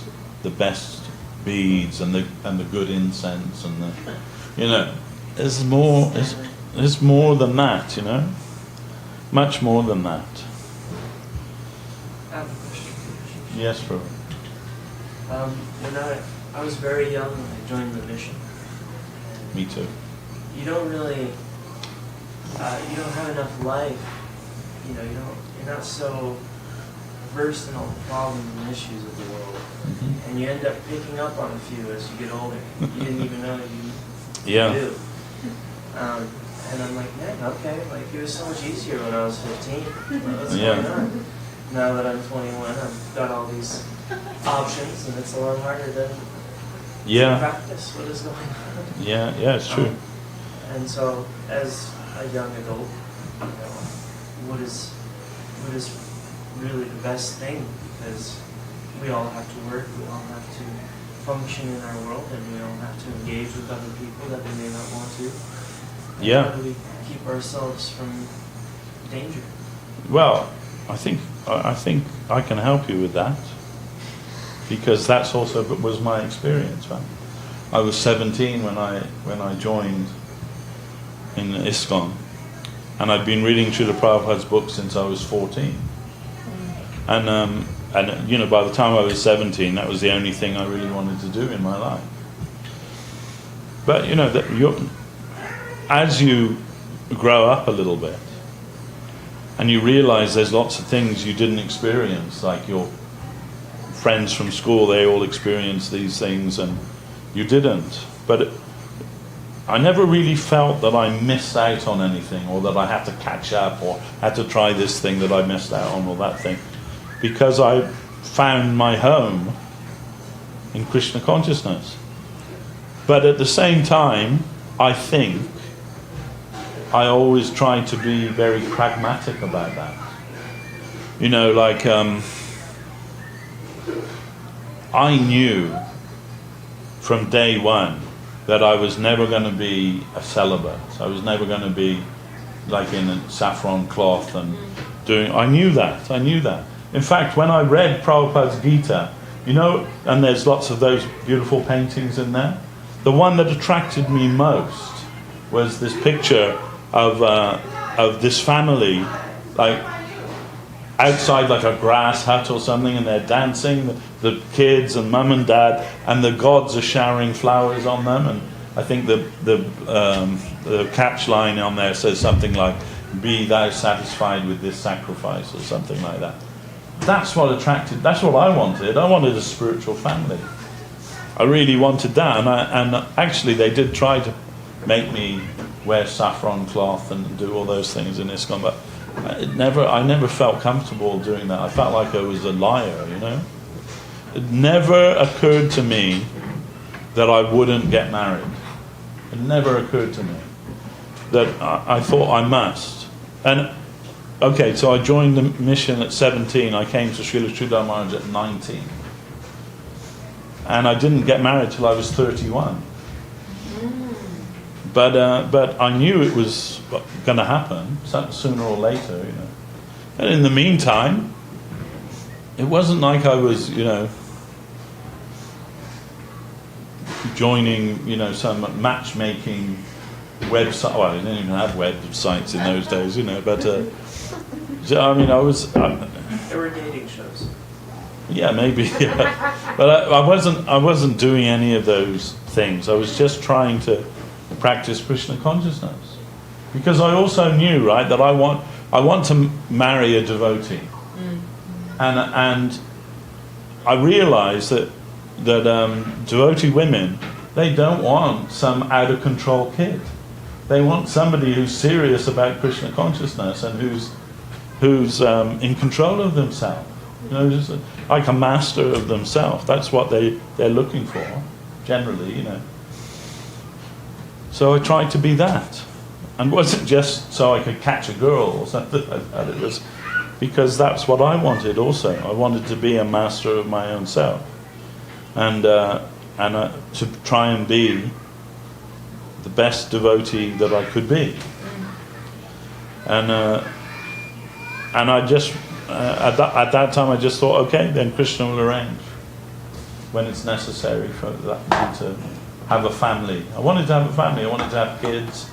beads and the good incense and the, you know, there's more than that, you know, much more than that. I have a question. Yes, Prabhu. When I was very young when I joined the mission. Me too. You don't really, you don't have enough life. You know, you're not so versed in all the problems and issues of the world, and you end up picking up on a few as you get older. You didn't even know you do. And I'm like, man, okay, like it was so much easier when I was 15. What's going on? Now that I'm 21, I've got all these options, and it's a lot harder to practice what is going on. Yeah, it's true. And so, as a young adult, you know, what is really the best thing? Because we all have to work, we all have to function in our world, and we all have to engage with other people that we may not want to. And how do we keep ourselves from danger? Well, I think I can help you with that, because that's also was my experience. Right? I was 17 when I joined in ISKCON, and I'd been reading Srila Prabhupada's book since I was 14. And you know, by the time I was 17, that was the only thing I really wanted to do in my life. But you know, as you grow up a little bit, and you realize there's lots of things you didn't experience, like your friends from school, they all experienced these things and you didn't. But I never really felt that I missed out on anything, or that I had to catch up, or had to try this thing that I missed out on, or that thing, because I found my home in Krishna consciousness. But at the same time, I think I always tried to be very pragmatic about that. You know, like I knew from day one that I was never going to be a celibate. I was never going to be like in a saffron cloth and doing. I knew that. In fact, when I read Prabhupada's Gita, you know, and there's lots of those beautiful paintings in there, the one that attracted me most was this picture of this family, like outside like a grass hut or something, and they're dancing, the kids and mum and dad, and the gods are showering flowers on them. And I think the catch line on there says something like, "Be thou satisfied with this sacrifice," or something like that. That's what I wanted. I wanted a spiritual family. I really wanted that, and actually they did try to make me wear saffron cloth and do all those things in ISKCON, but I never felt comfortable doing that. I felt like I was a liar, you know. It never occurred to me that I wouldn't get married. It never occurred to me that I thought I must. And okay, so I joined the mission at 17. I came to Srila Sridhar Maharaj at 19. And I didn't get married till I was 31. But I knew it was going to happen sooner or later, you know. And in the meantime, it wasn't like I was, you know, joining, you know, some matchmaking website. Well, I didn't even have websites in those days, you know. But I mean, I was. There were dating shows. Yeah, maybe. Yeah. But I wasn't doing any of those things. I was just trying to practice Krishna consciousness, because I also knew, right, that I want to marry a devotee, and I realized that devotee women, they don't want some out of control kid. They want somebody who's serious about Krishna consciousness and who's in control of themselves. You know, just like a master of themselves. That's what they're looking for, generally, you know. So I tried to be that. And it wasn't just so I could catch a girl or something like that. It was because that's what I wanted also. I wanted to be a master of my own self. And to try and be the best devotee that I could be. And I just at that time I just thought, okay, then Krishna will arrange when it's necessary for that to have a family. I wanted to have a family. I wanted to have kids.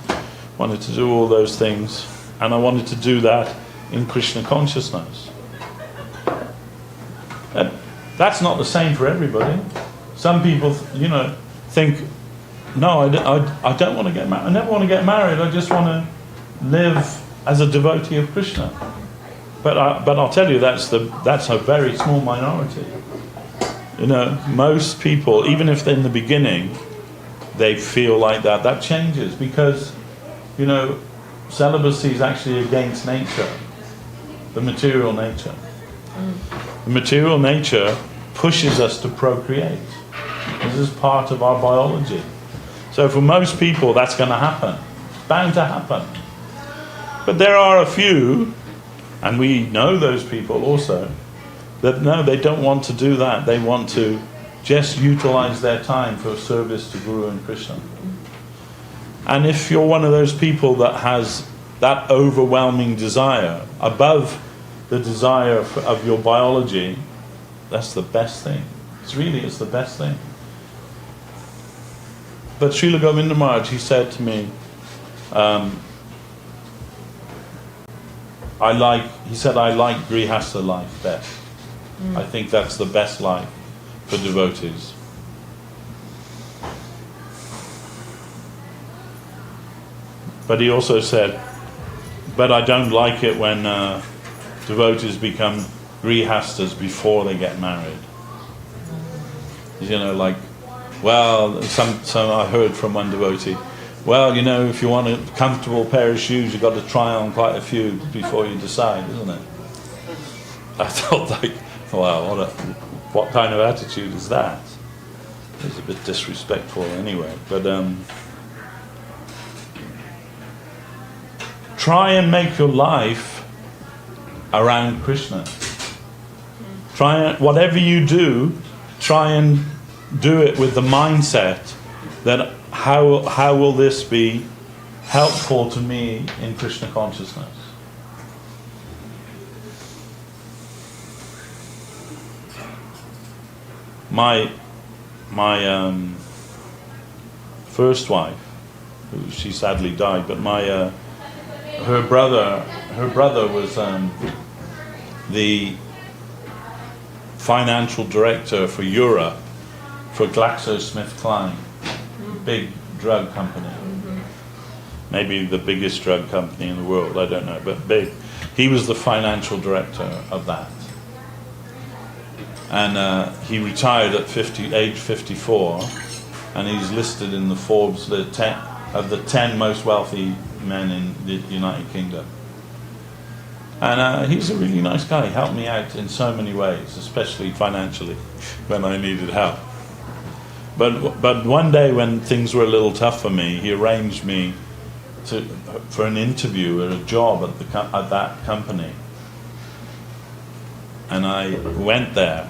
Wanted to do all those things, and I wanted to do that in Krishna consciousness. And that's not the same for everybody. Some people, think, no, I don't want to get married. I never want to get married. I just want to live as a devotee of Krishna. But I'll tell you, that's a very small minority. Most people, even if they're in the beginning, they feel like that. That changes because, celibacy is actually against nature, the material nature. The material nature pushes us to procreate. This is part of our biology. So for most people, that's going to happen. It's bound to happen. But there are a few, and we know those people also, that no, they don't want to do that. They want to just utilize their time for service to Guru and Krishna. And if you're one of those people that has that overwhelming desire above the desire of your biology, that's the best thing. It's the best thing. But Srila Govinda Maharaj, he said to me, I like Grihastha life best. I think that's the best life for devotees. But he also said, but I don't like it when devotees become grihastas before they get married. Some I heard from one devotee, if you want a comfortable pair of shoes, you've got to try on quite a few before you decide, isn't it? I thought, wow, what kind of attitude is that? It's a bit disrespectful anyway. But try and make your life around Krishna. Whatever you do, try and do it with the mindset that how will this be helpful to me in Krishna consciousness? My first wife, she sadly died, but her brother was the financial director for Europe for GlaxoSmithKline, big drug company. Maybe the biggest drug company in the world, I don't know, but big. He was the financial director of that. And he retired at age 54, and he's listed in the Forbes list of the 10 most wealthy men in the United Kingdom. And he's a really nice guy. He helped me out in so many ways, especially financially, when I needed help. But one day when things were a little tough for me, he arranged me for an interview or a job at that company. And I went there.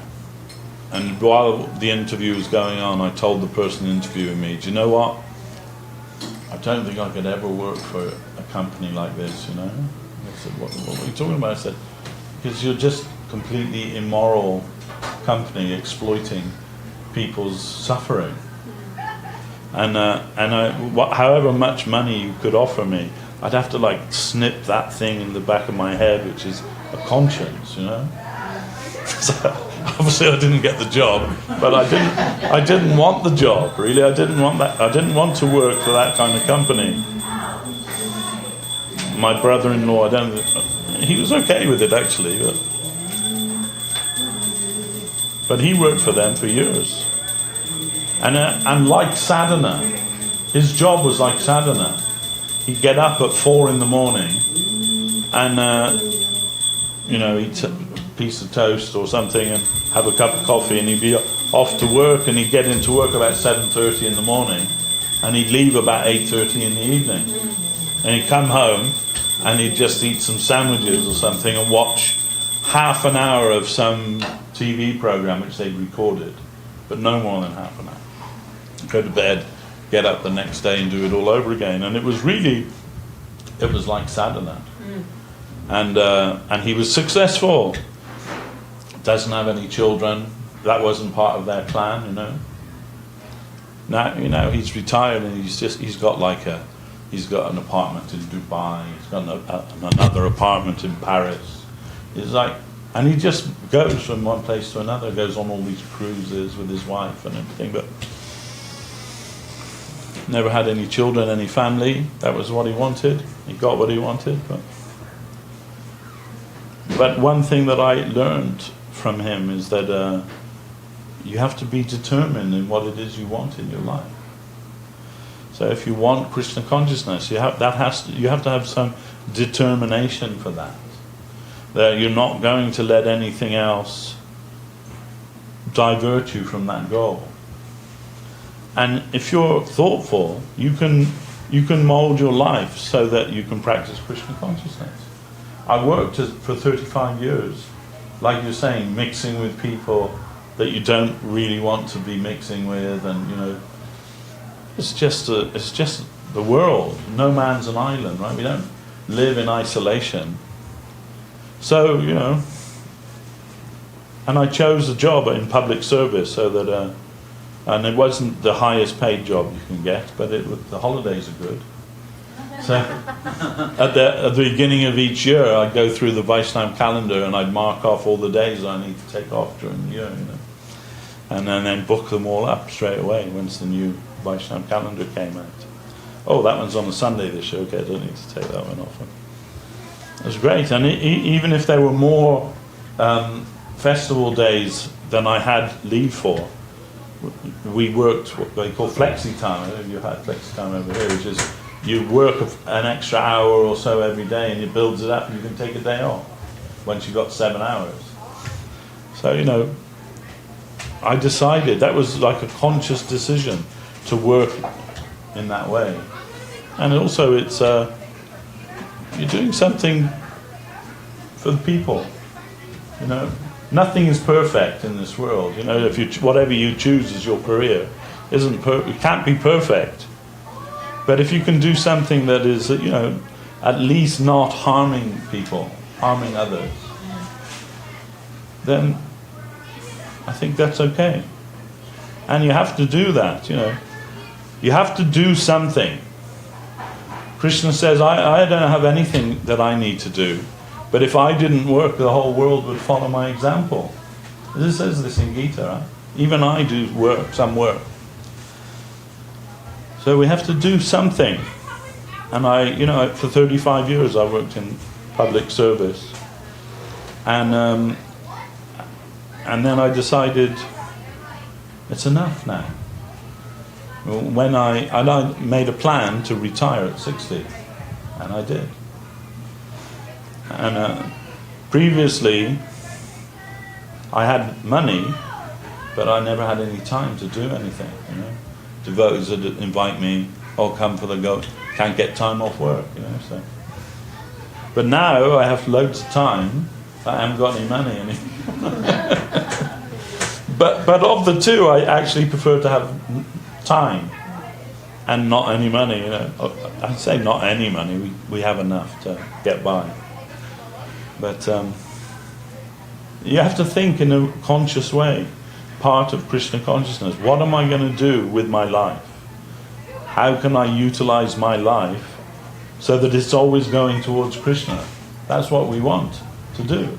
And while the interview was going on, I told the person interviewing me, do you know what? I don't think I could ever work for a company like this, I said, what are you talking about? I said, because you're just completely immoral company exploiting people's suffering. And however much money you could offer me, I'd have to snip that thing in the back of my head, which is a conscience, So obviously I didn't get the job, but I didn't want the job, really. I didn't want that. I didn't want to work for that kind of company. My brother-in-law, he was okay with it actually, but he worked for them for years. And like sadhana, his job was like sadhana. He'd get up at 4 a.m. and eat a piece of toast or something and have a cup of coffee, and he'd be off to work, and he'd get into work about 7:30 in the morning, and he'd leave about 8:30 in the evening. And he'd come home and he'd just eat some sandwiches or something and watch half an hour of some TV program which they'd recorded, but no more than half an hour. Go to bed, get up the next day and do it all over again. And it was like sadhana. And he was successful. Doesn't have any children. That wasn't part of their plan, you know. Now, you know, he's retired and he's got an apartment in Dubai. He's got another apartment in Paris. It's like, and he just goes from one place to another, goes on all these cruises with his wife and everything, but never had any children, any family. That was what he wanted. He got what he wanted. But one thing that I learned from him is that you have to be determined in what it is you want in your life. So if you want Krishna consciousness, you have to have some determination for that. That you're not going to let anything else divert you from that goal. And if you're thoughtful, you can mold your life so that you can practice Krishna consciousness. I worked for 35 years, like you're saying, mixing with people that you don't really want to be mixing with, and you know, it's just the world. No man's an island, right? We don't live in isolation. So, you know, and I chose a job in public service so that, and it wasn't the highest paid job you can get, but the holidays are good. So at the beginning of each year, I'd go through the Vaishnava calendar and I'd mark off all the days I need to take off during the year, you know, and then book them all up straight away once the new Vaishnava calendar came out. Oh, that one's on a Sunday this year. Okay, I don't need to take that one off. It was great, and even if there were more festival days than I had leave for, we worked what they call flexi time. I don't know if you had flexi time over here, which is you work an extra hour or so every day, and it builds it up, and you can take a day off once you've got 7 hours. So, you know, I decided that was like a conscious decision to work in that way, and also it's you're doing something for the people. You know, nothing is perfect in this world. You know, if whatever you choose as your career it can't be perfect. But if you can do something that is, you know, at least not harming people, harming others, then I think that's okay. And you have to do that, you know. You have to do something. Krishna says, I don't have anything that I need to do, but if I didn't work, the whole world would follow my example. This says this in Gita, right? Even I do some work. So we have to do something. And you know, for 35 years I worked in public service. And then I decided, it's enough now. When I made a plan to retire at 60, and I did. And previously, I had money, but I never had any time to do anything. You know, devotees would invite me, come for the go. Can't get time off work, you know. So, but now I have loads of time. I haven't got any money anymore. But of the two, I actually prefer to have time and not any money, you know. I say not any money, we have enough to get by. But you have to think in a conscious way, part of Krishna consciousness. What am I going to do with my life? How can I utilize my life so that it's always going towards Krishna? That's what we want to do.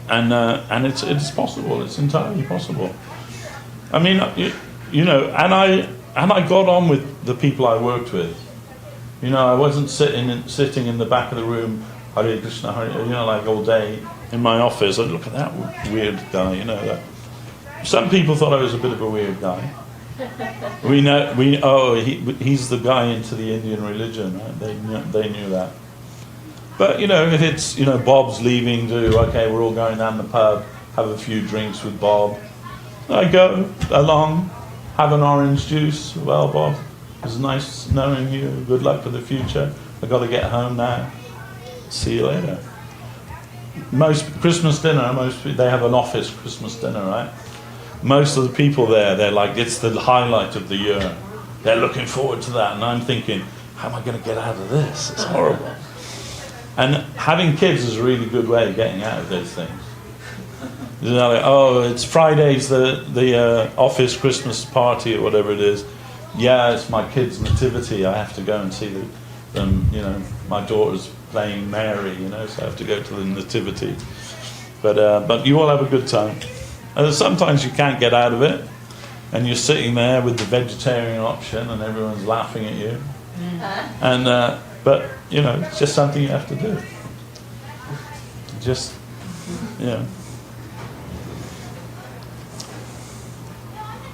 And it's possible. It's entirely possible. I mean, you know, and I got on with the people I worked with. You know, I wasn't sitting in the back of the room, Hare Krishna, you know, like all day in my office. I'd look at that weird guy. You know, some people thought I was a bit of a weird guy. He's the guy into the Indian religion. Right? They knew that. But, you know, if it's, you know, Bob's leaving we're all going down the pub, have a few drinks with Bob. I go along, have an orange juice. Well, Bob, it was nice knowing you. Good luck for the future. I've got to get home now. See you later. Most Christmas dinner, they have an office Christmas dinner, right? most of the people there, they're like, it's the highlight of the year. They're looking forward to that. And I'm thinking, how am I going to get out of this? It's horrible. And having kids is a really good way of getting out of those things. You know, like, oh, it's Friday's the office Christmas party or whatever it is. Yeah, it's my kid's nativity. I have to go and see them. You know, my daughter's playing Mary. You know, so I have to go to the nativity. But you all have a good time. And sometimes you can't get out of it, and you're sitting there with the vegetarian option, and everyone's laughing at you. And but you know, it's just something you have to do. Just, you know.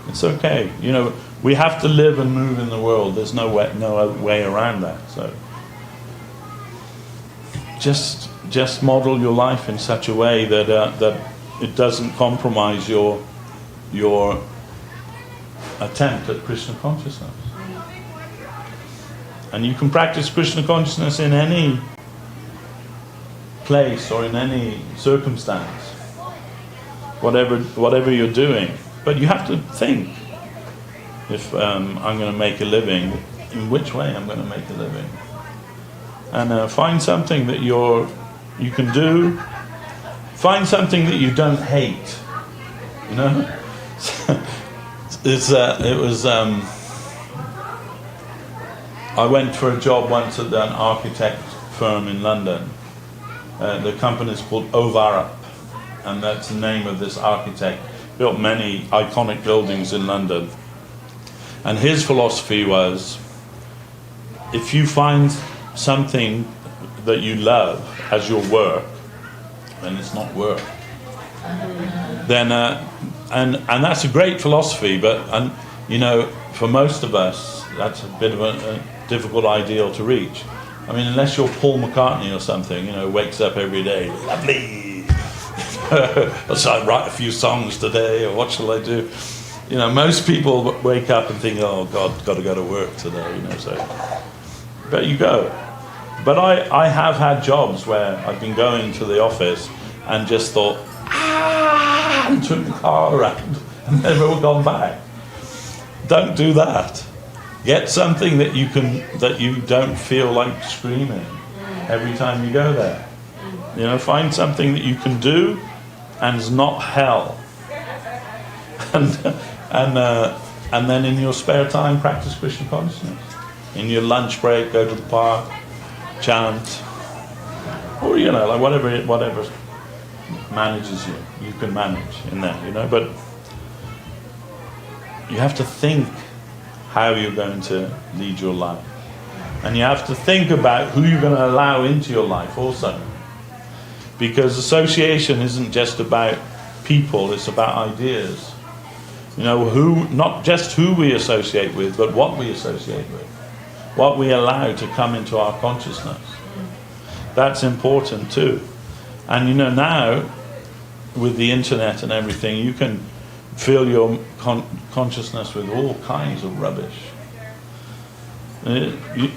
It's okay. You know, we have to live and move in the world. There's no way around that. So just model your life in such a way that it doesn't compromise your attempt at Krishna consciousness. And you can practice Krishna consciousness in any place or in any circumstance, whatever you're doing. But you have to think, if I'm going to make a living, in which way I'm going to make a living. And find something that you can do. Find something that you don't hate. You know? I went for a job once at an architect firm in London. The company is called Ovarup, and that's the name of this architect. Built many iconic buildings in London. And his philosophy was, if you find something that you love as your work, then it's not work. Then and that's a great philosophy, but you know, for most of us, that's a bit of a difficult ideal to reach. I mean, unless you're Paul McCartney or something, you know, wakes up every day, lovely. Shall I write a few songs today, or what shall I do? You know, most people wake up and think, oh God, got to go to work today, you know, so. But you go. But I have had jobs where I've been going to the office and just thought, and took the car around and never gone back. Don't do that. Get something that you don't feel like screaming every time you go there. You know, find something that you can do and is not hell. And then in your spare time, practice Krishna consciousness. In your lunch break, go to the park, chant, or you know, like whatever manages you. You can manage in that, you know. But you have to think how you're going to lead your life, and you have to think about who you're going to allow into your life also. Because association isn't just about people, it's about ideas. You know, not just who we associate with, but what we associate with. What we allow to come into our consciousness. That's important too. And you know, now, with the internet and everything, you can fill your consciousness with all kinds of rubbish.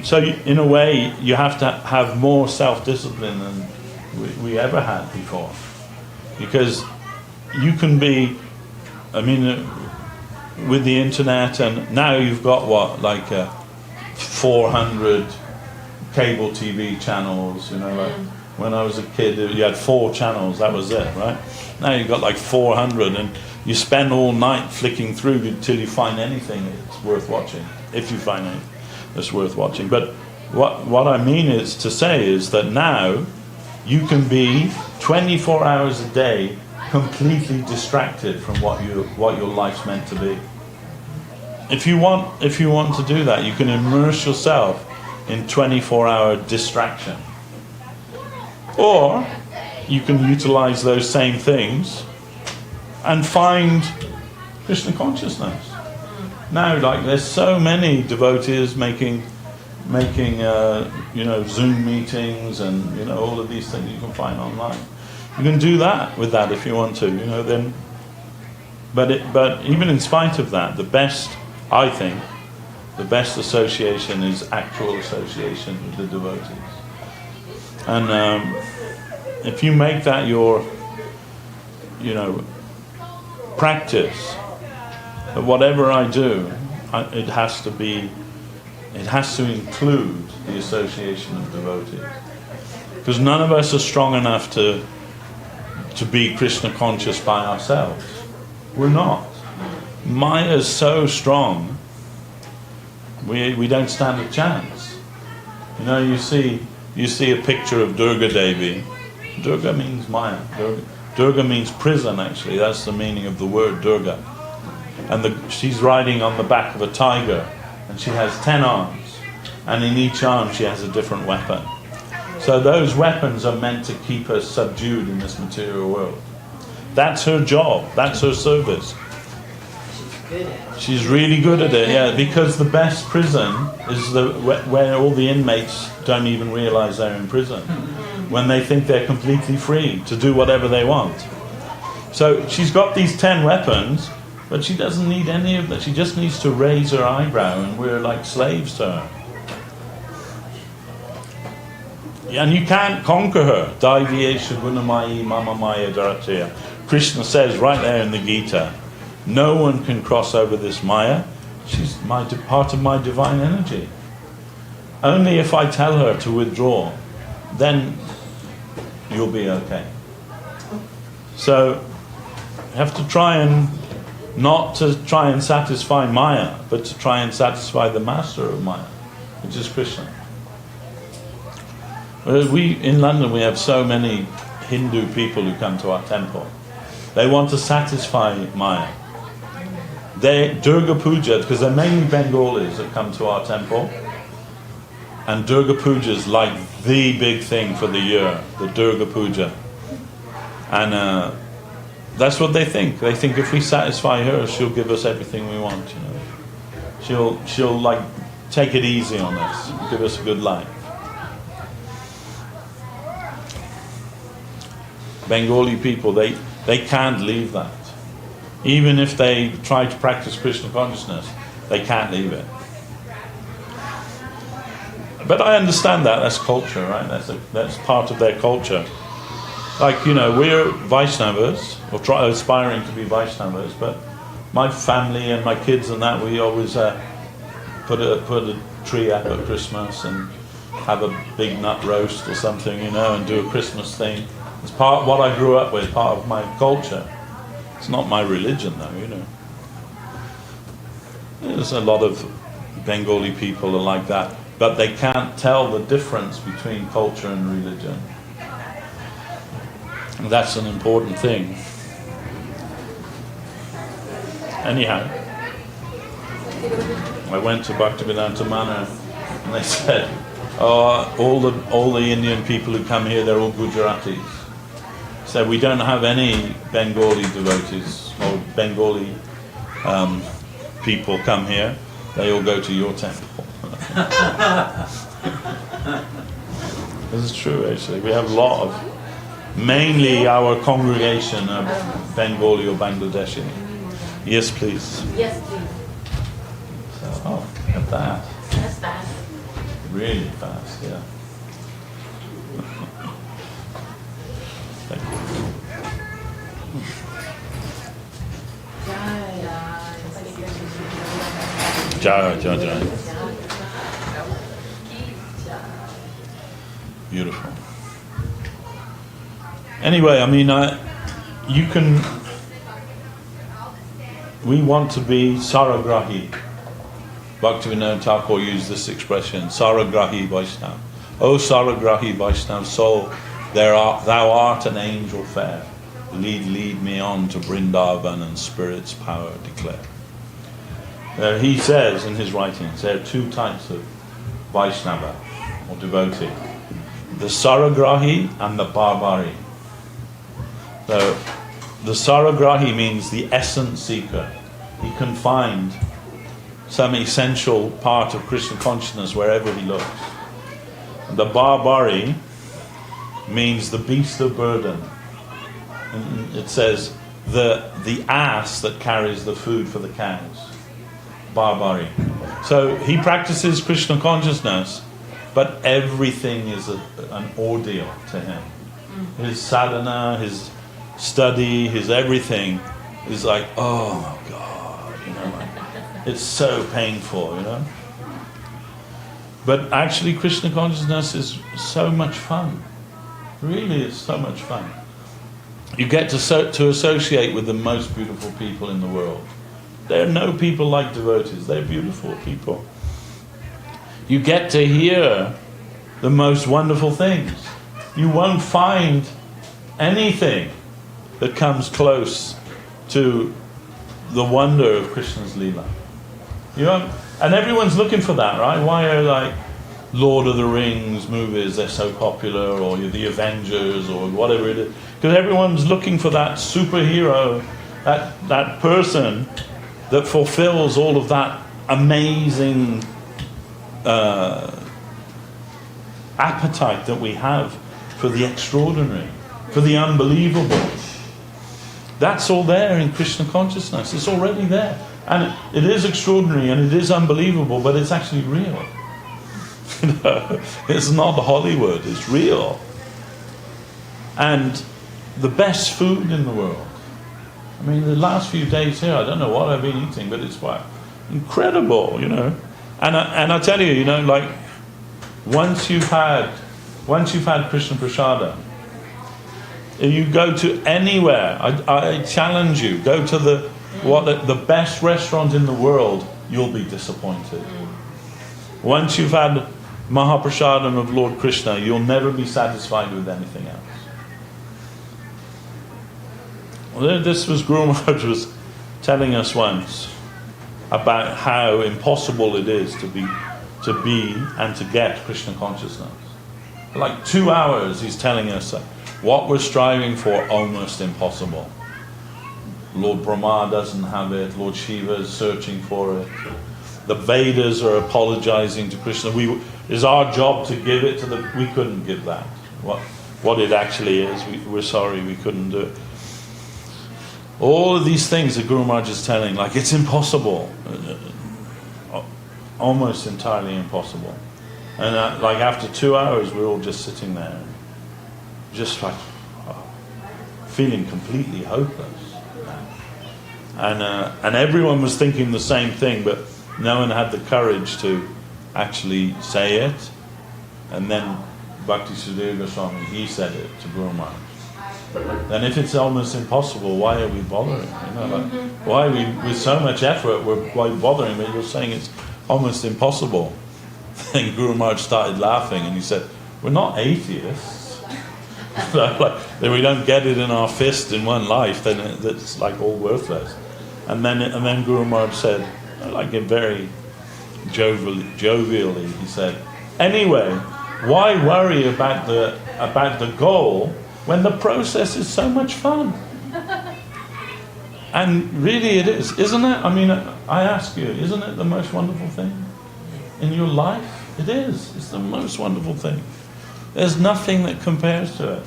So in a way, you have to have more self-discipline than we ever had before, because you can be, I mean, with the internet, and now you've got what, like 400 cable TV channels, you know, like when I was a kid you had 4 channels, that was it, right? Now you've got like 400, and you spend all night flicking through until you find anything that's worth watching, if you find anything that's worth watching. But what I mean is to say is that now you can be 24 hours a day completely distracted from what your life's meant to be. If you want to do that, you can immerse yourself in 24-hour distraction. Or you can utilize those same things and find Krishna consciousness. Now, like, there's so many devotees making Zoom meetings and, you know, all of these things you can find online. You can do that with that if you want to, you know. Then, but even in spite of that, the best association is actual association with the devotees. And if you make that your, you know, practice. But whatever I do, it has to include the association of devotees. Because none of us are strong enough to be Krishna conscious by ourselves. We're not. Maya is so strong, we don't stand a chance. You know, you see a picture of Durga Devi. Durga means Maya. Durga means prison, actually. That's the meaning of the word Durga. And she's riding on the back of a tiger, and she has 10 arms, and in each arm she has a different weapon. So those weapons are meant to keep her subdued in this material world. That's her job. That's her service. She's good at it. She's really good at it, yeah, because the best prison is where all the inmates don't even realize they're in prison, when they think they're completely free to do whatever they want. So she's got these 10 weapons, but she doesn't need any of that. She just needs to raise her eyebrow, and we're like slaves to her. And you can't conquer her. Daiviyesha gunamayi mama maya dharatya. Krishna says right there in the Gita, no one can cross over this Maya. She's part of my divine energy. Only if I tell her to withdraw, then you'll be okay. So you have to try and not to try and satisfy Maya, but to try and satisfy the master of Maya, which is Krishna. In London we have so many Hindu people who come to our temple. They want to satisfy Maya. Durga Puja, because they're mainly Bengalis that come to our temple, and Durga Puja is like the big thing for the year, the Durga Puja. And that's what they think. They think if we satisfy her, she'll give us everything we want. You know, she'll like take it easy on us, give us a good life. Bengali people, they can't leave that. Even if they try to practice Krishna consciousness, they can't leave it. But I understand that. That's culture, right? That's part of their culture. Like, you know, we're Vaishnavas, or aspiring to be Vaishnavas, but my family and my kids and that, we always put a tree up at Christmas and have a big nut roast or something, you know, and do a Christmas thing. It's part of what I grew up with, part of my culture. It's not my religion, though, you know. There's a lot of Bengali people are like that, but they can't tell the difference between culture and religion. And that's an important thing. Anyhow, I went to Bhaktivedanta Manor, and they said, "Oh, all the Indian people who come here, they're all Gujaratis." So we don't have any Bengali devotees or Bengali people come here. They all go to your temple. This is true, actually. We have a lot of, mainly our congregation of Bengali or Bangladeshi. Yes, please. Yes, please. So, oh, look at that. That's fast. Really fast, yeah. Thank you. Jai, jai, jai. Beautiful. Anyway, I mean, we want to be Saragrahi. Bhaktivinoda Thakur used this expression, Saragrahi Vaishnava. O Saragrahi Vaishnava soul, thou art an angel fair. Lead me on to Vrindavan and Spirit's power declare. He says in his writings, there are two types of Vaishnava, or devotee. The Saragrahi and the Barbari. So, the Saragrahi means the essence seeker. He can find some essential part of Krishna consciousness wherever he looks. The Barbari means the beast of burden. And it says the ass that carries the food for the cows. Barbari. So he practices Krishna consciousness, but everything is an ordeal to him. His sadhana, his study, his everything is like, oh my God, like, it's so painful, But actually Krishna consciousness is so much fun. Really, it's so much fun. You get to associate with the most beautiful people in the world. There are no people like devotees. They're beautiful people. You get to hear the most wonderful things. You won't find anything that comes close to the wonder of Krishna's Leela. And everyone's looking for that, right? Why are like Lord of the Rings movies, they're so popular, or the Avengers, or whatever it is? Because everyone's looking for that superhero, that person that fulfills all of that amazing appetite that we have for the extraordinary, for the unbelievable. That's all there in Krishna consciousness. It's already there. And it is extraordinary and it is unbelievable, but it's actually real. It's not Hollywood, it's real. And the best food in the world. I mean, the last few days here, I don't know what I've been eating, but it's quite incredible, And I tell you, like, once you've had Krishna Prasada, if you go to anywhere, I challenge you, go to the best restaurant in the world, you'll be disappointed. Once you've had Mahaprasadam of Lord Krishna, you'll never be satisfied with anything else. Well, this was Guru Maharaj was telling us once about how impossible it is to be and to get Krishna consciousness. For like 2 hours he's telling us that what we're striving for, almost impossible. Lord Brahma doesn't have it, Lord Shiva is searching for it. The Vedas are apologizing to Krishna. It's our job to give it to we couldn't give that. What it actually is, we're sorry, we couldn't do it. All of these things that Guru Maharaj is telling, like, it's impossible. Almost entirely impossible. And like after 2 hours, we're all just sitting there, just like feeling completely hopeless. And everyone was thinking the same thing, but no one had the courage to actually say it. And then Bhakti Sudhir Goswami, he said it to Guru Maharaj. Then if it's almost impossible, why are we bothering? Why are we, with so much effort, why bothering? But you're saying it's almost impossible. Then Guru Maharaj started laughing and he said, we're not atheists. If we don't get it in our fist in one life, then it's like all worthless. And then Guru Maharaj said, like it very jovially, he said, anyway, why worry about the goal when the process is so much fun? And really it is, isn't it? I mean, I ask you, isn't it the most wonderful thing in your life? It is. It's the most wonderful thing. There's nothing that compares to it.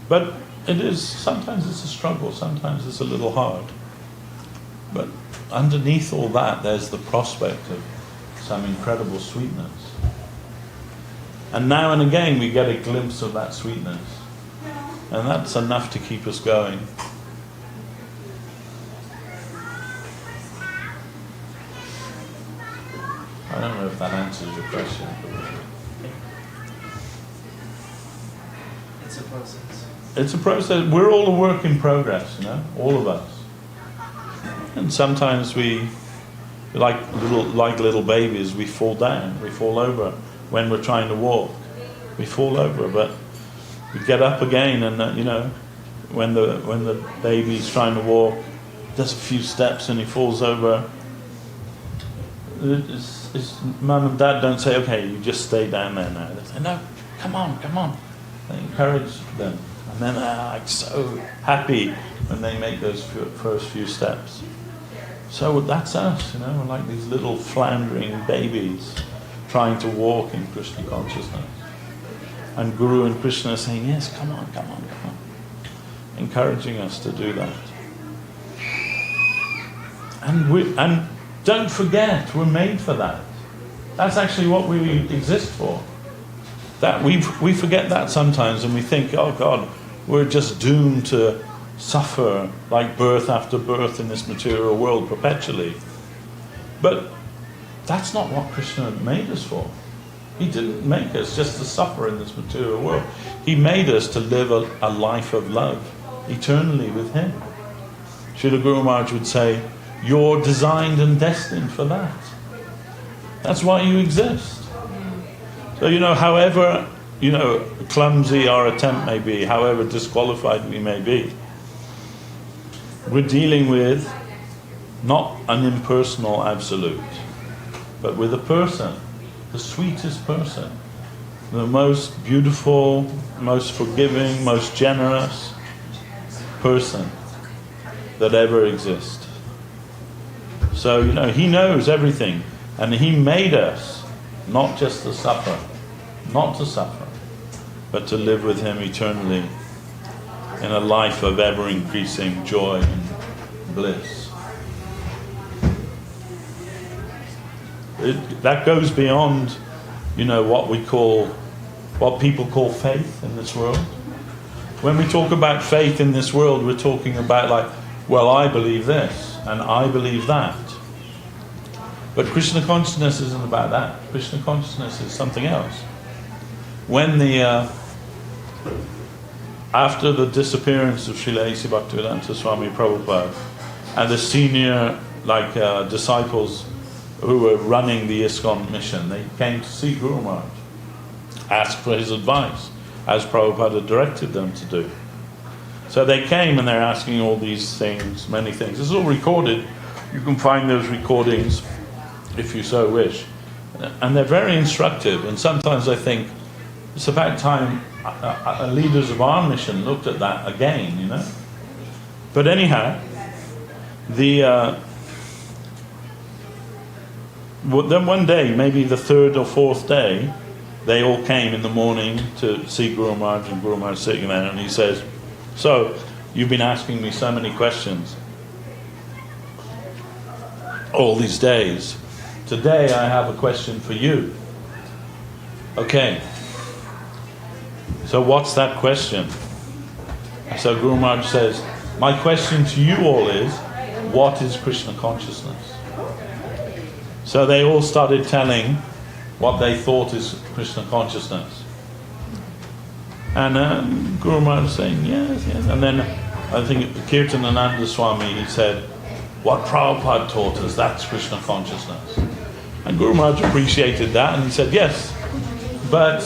But it is, sometimes it's a struggle, sometimes it's a little hard. But underneath all that, there's the prospect of some incredible sweetness. And now and again we get a glimpse of that sweetness. And that's enough to keep us going. I don't know if that answers your question. It's a process. It's a process. We're all a work in progress, all of us. And sometimes we, like little babies, we fall down, we fall over when we're trying to walk. We fall over, but we get up again, and when the baby's trying to walk, does a few steps and he falls over. Mum and Dad don't say, okay, you just stay down there now. They say, no, come on. They encourage them. And then they're like so happy when they make those first few steps. So that's us, we're like these little floundering babies trying to walk in Krishna consciousness. And Guru and Krishna are saying, yes, come on. Encouraging us to do that. And don't forget, we're made for that. That's actually what we exist for. That we forget that sometimes, and we think, oh God, we're just doomed to suffer like birth after birth in this material world perpetually. But that's not what Krishna made us for. He didn't make us just to suffer in this material world. He made us to live a life of love eternally with Him. Srila Guru Maharaj would say, you're designed and destined for that. That's why you exist. So, however, clumsy our attempt may be, however disqualified we may be, we're dealing with not an impersonal absolute, but with a person, the sweetest person, the most beautiful, most forgiving, most generous person that ever exists. So, He knows everything, and He made us not just to suffer, but to live with Him eternally in a life of ever-increasing joy and bliss. That goes beyond, what people call faith in this world. When we talk about faith in this world, we're talking about I believe this and I believe that. But Krishna consciousness isn't about that. Krishna consciousness is something else. When after the disappearance of Srila A.C. Bhaktivedanta Swami Prabhupada and the senior disciples who were running the ISKCON mission, they came to see Guru Maharaj, ask for his advice, as Prabhupada had directed them to do. So they came and they're asking all these things, many things. It's all recorded. You can find those recordings if you so wish. And they're very instructive. And sometimes I think it's about time leaders of our mission looked at that again, But anyhow, then one day, maybe the third or fourth day, they all came in the morning to see Guru Maharaj, and Guru Maharaj sitting there, and he says, so, you've been asking me so many questions all these days. Today I have a question for you. Okay. So what's that question? So Guru Maharaj says, my question to you all is, what is Krishna consciousness? So they all started telling what they thought is Krishna consciousness. And Guru Maharaj was saying, yes. And then I think Kirtanananda Swami, he said, what Prabhupada taught us, that's Krishna consciousness. And Guru Maharaj appreciated that, and he said, yes, but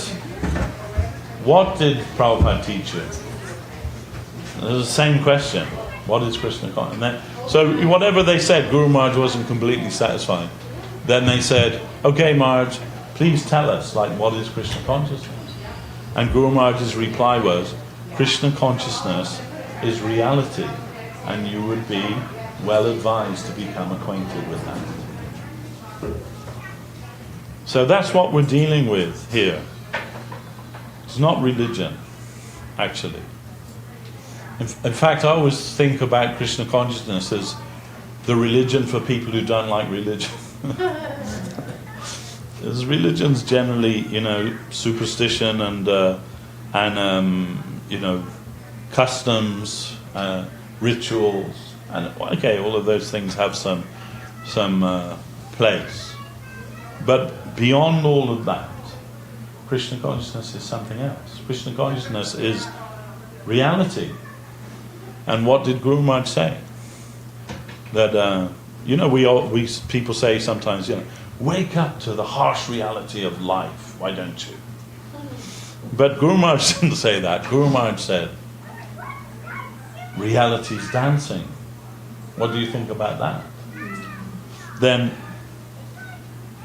what did Prabhupada teach you? It was the same question. What is Krishna consciousness? So whatever they said, Guru Maharaj wasn't completely satisfied. Then they said, okay, Maharaj, please tell us, what is Krishna consciousness? And Guru Maharaj's reply was, Krishna consciousness is reality, and you would be well advised to become acquainted with that. So that's what we're dealing with here. It's not religion, actually. In fact, I always think about Krishna consciousness as the religion for people who don't like religion. Because religion's generally, superstition and customs, rituals, and all of those things have some place. But beyond all of that, Krishna consciousness is something else. Krishna consciousness is reality. And what did Guru Maharaj say? That people say sometimes, wake up to the harsh reality of life. Why don't you? But Guru Maharaj didn't say that. Guru Maharaj said, reality's dancing. What do you think about that? Then,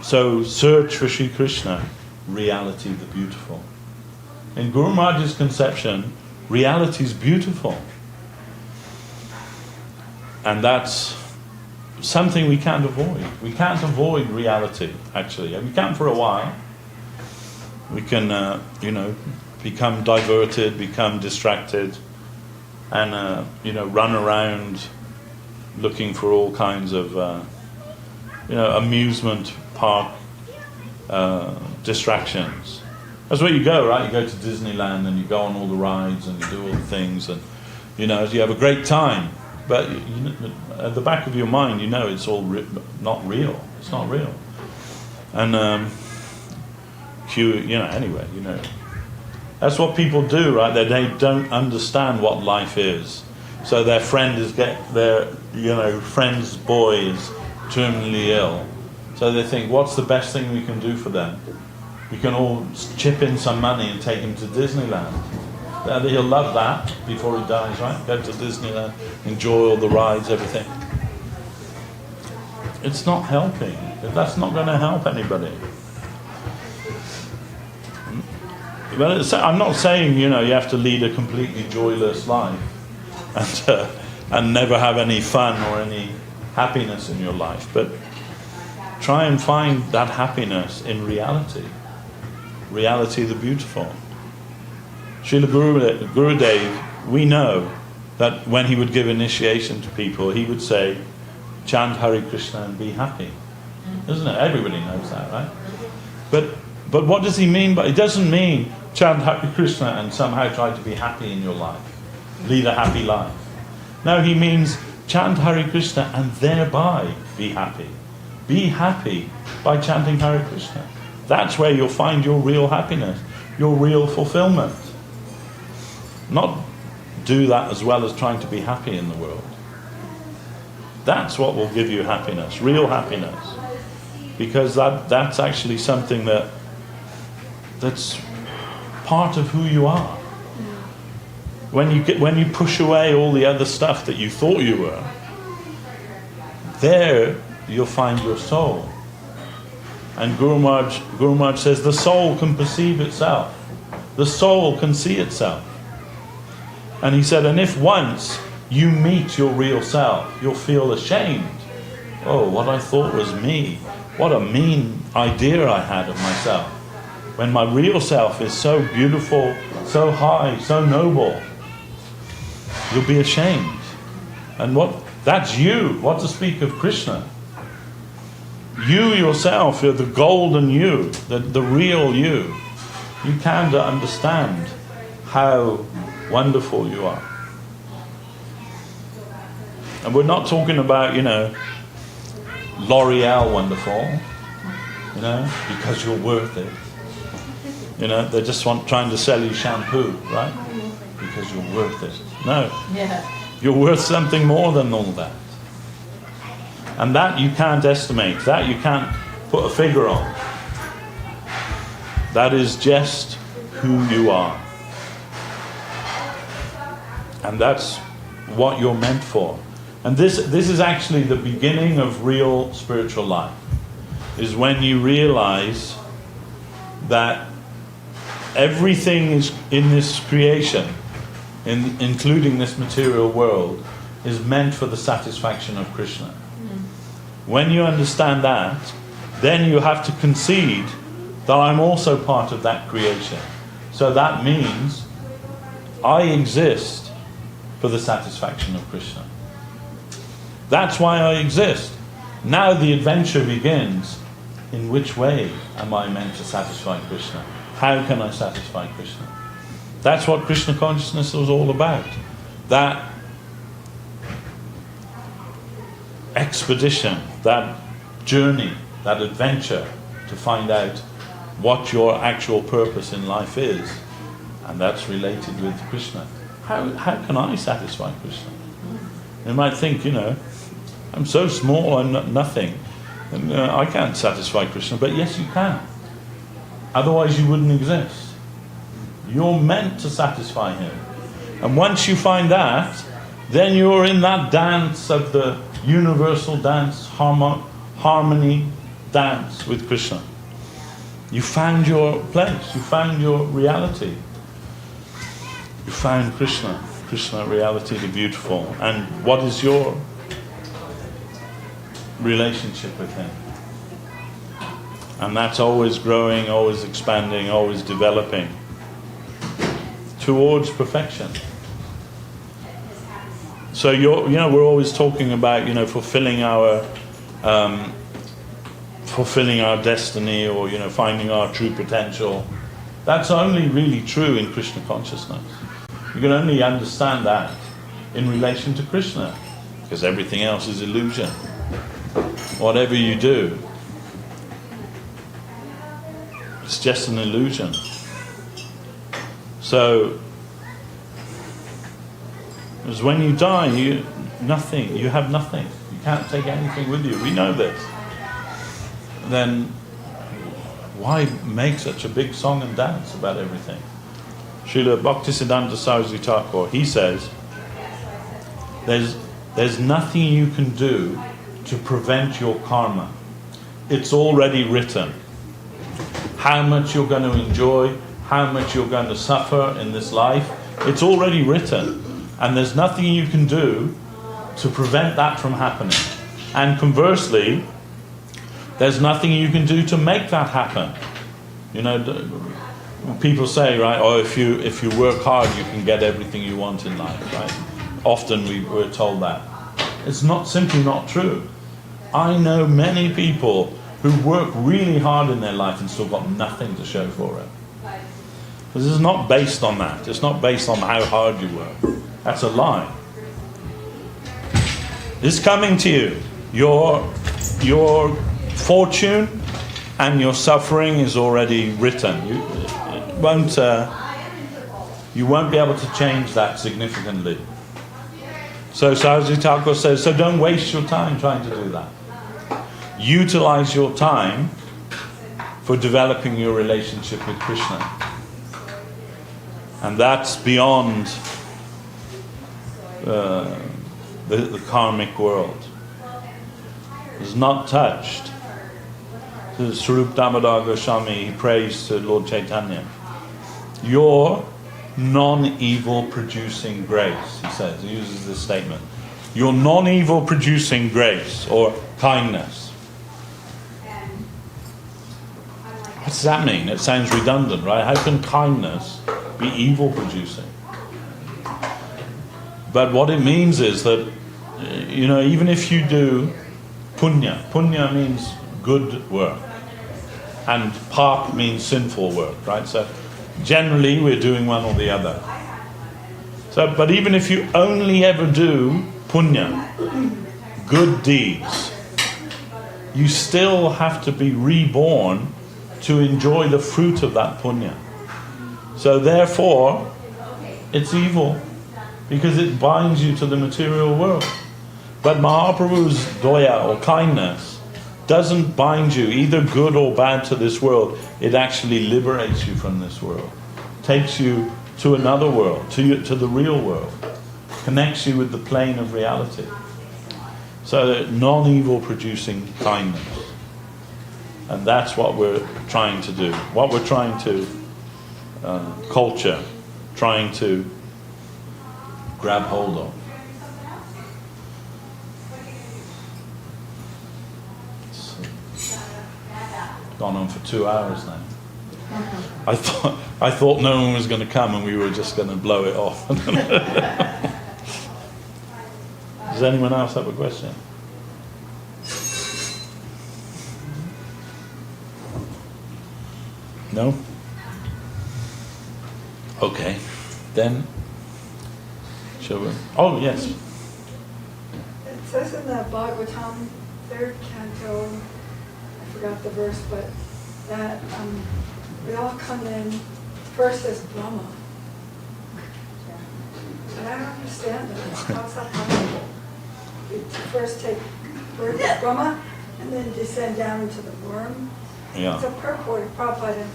so search for Sri Krishna, reality the beautiful. In Guru Maharaj's conception, reality is beautiful. And that's something we can't avoid. We can't avoid reality, actually. We can for a while. We can, become diverted, become distracted, and, run around looking for all kinds of, amusement park distractions. That's where you go, right? You go to Disneyland and you go on all the rides and you do all the things, and you have a great time. But at the back of your mind, it's all not real. It's not real. And anyway, that's what people do, right? They don't understand what life is. So their friend's boy is terminally ill. So they think, what's the best thing we can do for them? We can all chip in some money and take him to Disneyland. He'll love that before he dies, right? Go to Disneyland, enjoy all the rides, everything. It's not helping. That's not going to help anybody. But I'm not saying, you have to lead a completely joyless life and never have any fun or any happiness in your life. But try and find that happiness in reality. Reality the beautiful. Srila Gurudev, we know that when he would give initiation to people, he would say, chant Hare Krishna and be happy. Isn't it? Everybody knows that, right? But what does he mean by it? Doesn't mean chant Hare Krishna and somehow try to be happy in your life. Lead a happy life. No, he means chant Hare Krishna and thereby be happy. Be happy by chanting Hare Krishna. That's where you'll find your real happiness, your real fulfillment. Not do that as well as trying to be happy in the world. That's what will give you happiness, real happiness. Because that's actually something that's part of who you are. When you push away all the other stuff that you thought you were, there you'll find your soul. And Guru Maharaj says the soul can perceive itself. The soul can see itself. And he said, and if once you meet your real self, you'll feel ashamed. Oh, what I thought was me. What a mean idea I had of myself. When my real self is so beautiful, so high, so noble, you'll be ashamed. And that's you. What to speak of Krishna? You yourself, you're the golden you, the real you. You can't understand how wonderful you are. And we're not talking about, L'Oreal wonderful, because you're worth it. They just trying to sell you shampoo, right? Because you're worth it. No. Yeah. You're worth something more than all that. And that you can't estimate. That you can't put a figure on. That is just who you are. And that's what you're meant for. And this is actually the beginning of real spiritual life. Is when you realize that everything is in this creation, including this material world, is meant for the satisfaction of Krishna. When you understand that, then you have to concede that I'm also part of that creation. So that means I exist for the satisfaction of Krishna. That's why I exist. Now the adventure begins. In which way am I meant to satisfy Krishna? How can I satisfy Krishna? That's what Krishna consciousness was all about. That expedition, that journey, that adventure to find out what your actual purpose in life is. And that's related with Krishna. How can I satisfy Krishna? You might think, I'm so small, I'm nothing. And I can't satisfy Krishna. But yes, you can. Otherwise you wouldn't exist. You're meant to satisfy Him. And once you find that, then you're in that dance of the universal dance, harmony dance with Krishna. You found your place. You found your reality. You found Krishna. Krishna, reality, the beautiful. And what is your relationship with Him? And that's always growing, always expanding, always developing towards perfection. So we're always talking about fulfilling our destiny, or finding our true potential. That's only really true in Krishna consciousness. You can only understand that in relation to Krishna, because everything else is illusion. Whatever you do, it's just an illusion. So, because when you die, you have nothing. You can't take anything with you. We know this. Then why make such a big song and dance about everything? Srila Bhaktisiddhanta Saraswati Thakur, he says, there's nothing you can do to prevent your karma. It's already written. How much you're going to enjoy, how much you're going to suffer in this life, it's already written. And there's nothing you can do to prevent that from happening. And conversely, there's nothing you can do to make that happen. You know, people say, right, oh, if you work hard, you can get everything you want in life, right? Often we're told that. It's simply not true. I know many people who work really hard in their life and still got nothing to show for it. This is not based on that. It's not based on how hard you work. That's a lie. It's coming to you. Your fortune and your suffering is already written. You won't be able to change that significantly. So Saraswati Thakur says, so don't waste your time trying to do that. Utilize your time for developing your relationship with Krishna. And that's beyond the karmic world. It's not touched. Swarup Damodar Goswami, he prays to Lord Chaitanya. Your non-evil producing grace, he says, he uses this statement. Your non-evil producing grace, or kindness. What does that mean? It sounds redundant, right? How can kindness be evil producing? But what it means is that, you know, even if you do punya means good work, and pap means sinful work, right? So generally we're doing one or the other. So, but even if you only ever do punya, good deeds, you still have to be reborn to enjoy the fruit of that punya. So therefore, it's evil, because it binds you to the material world. But Mahaprabhu's doya, or kindness, doesn't bind you, either good or bad, to this world. It actually liberates you from this world. Takes you to another world, to the real world. Connects you with the plane of reality. So non-evil producing kindness. And that's what we're trying to do. What we're trying to culture, trying to grab hold of. It's gone on for 2 hours now. I thought no one was going to come and we were just going to blow it off. Does anyone else have a question? No? Okay. Then, shall we? Oh, yes. It says in the Bhagavatam, 3rd canto, I forgot the verse, but that we all come in first as Brahma. And I don't understand that. How's that possible? You first take birth as Brahma and then descend down into the worm. Yeah. It's a purport of Prabhupada.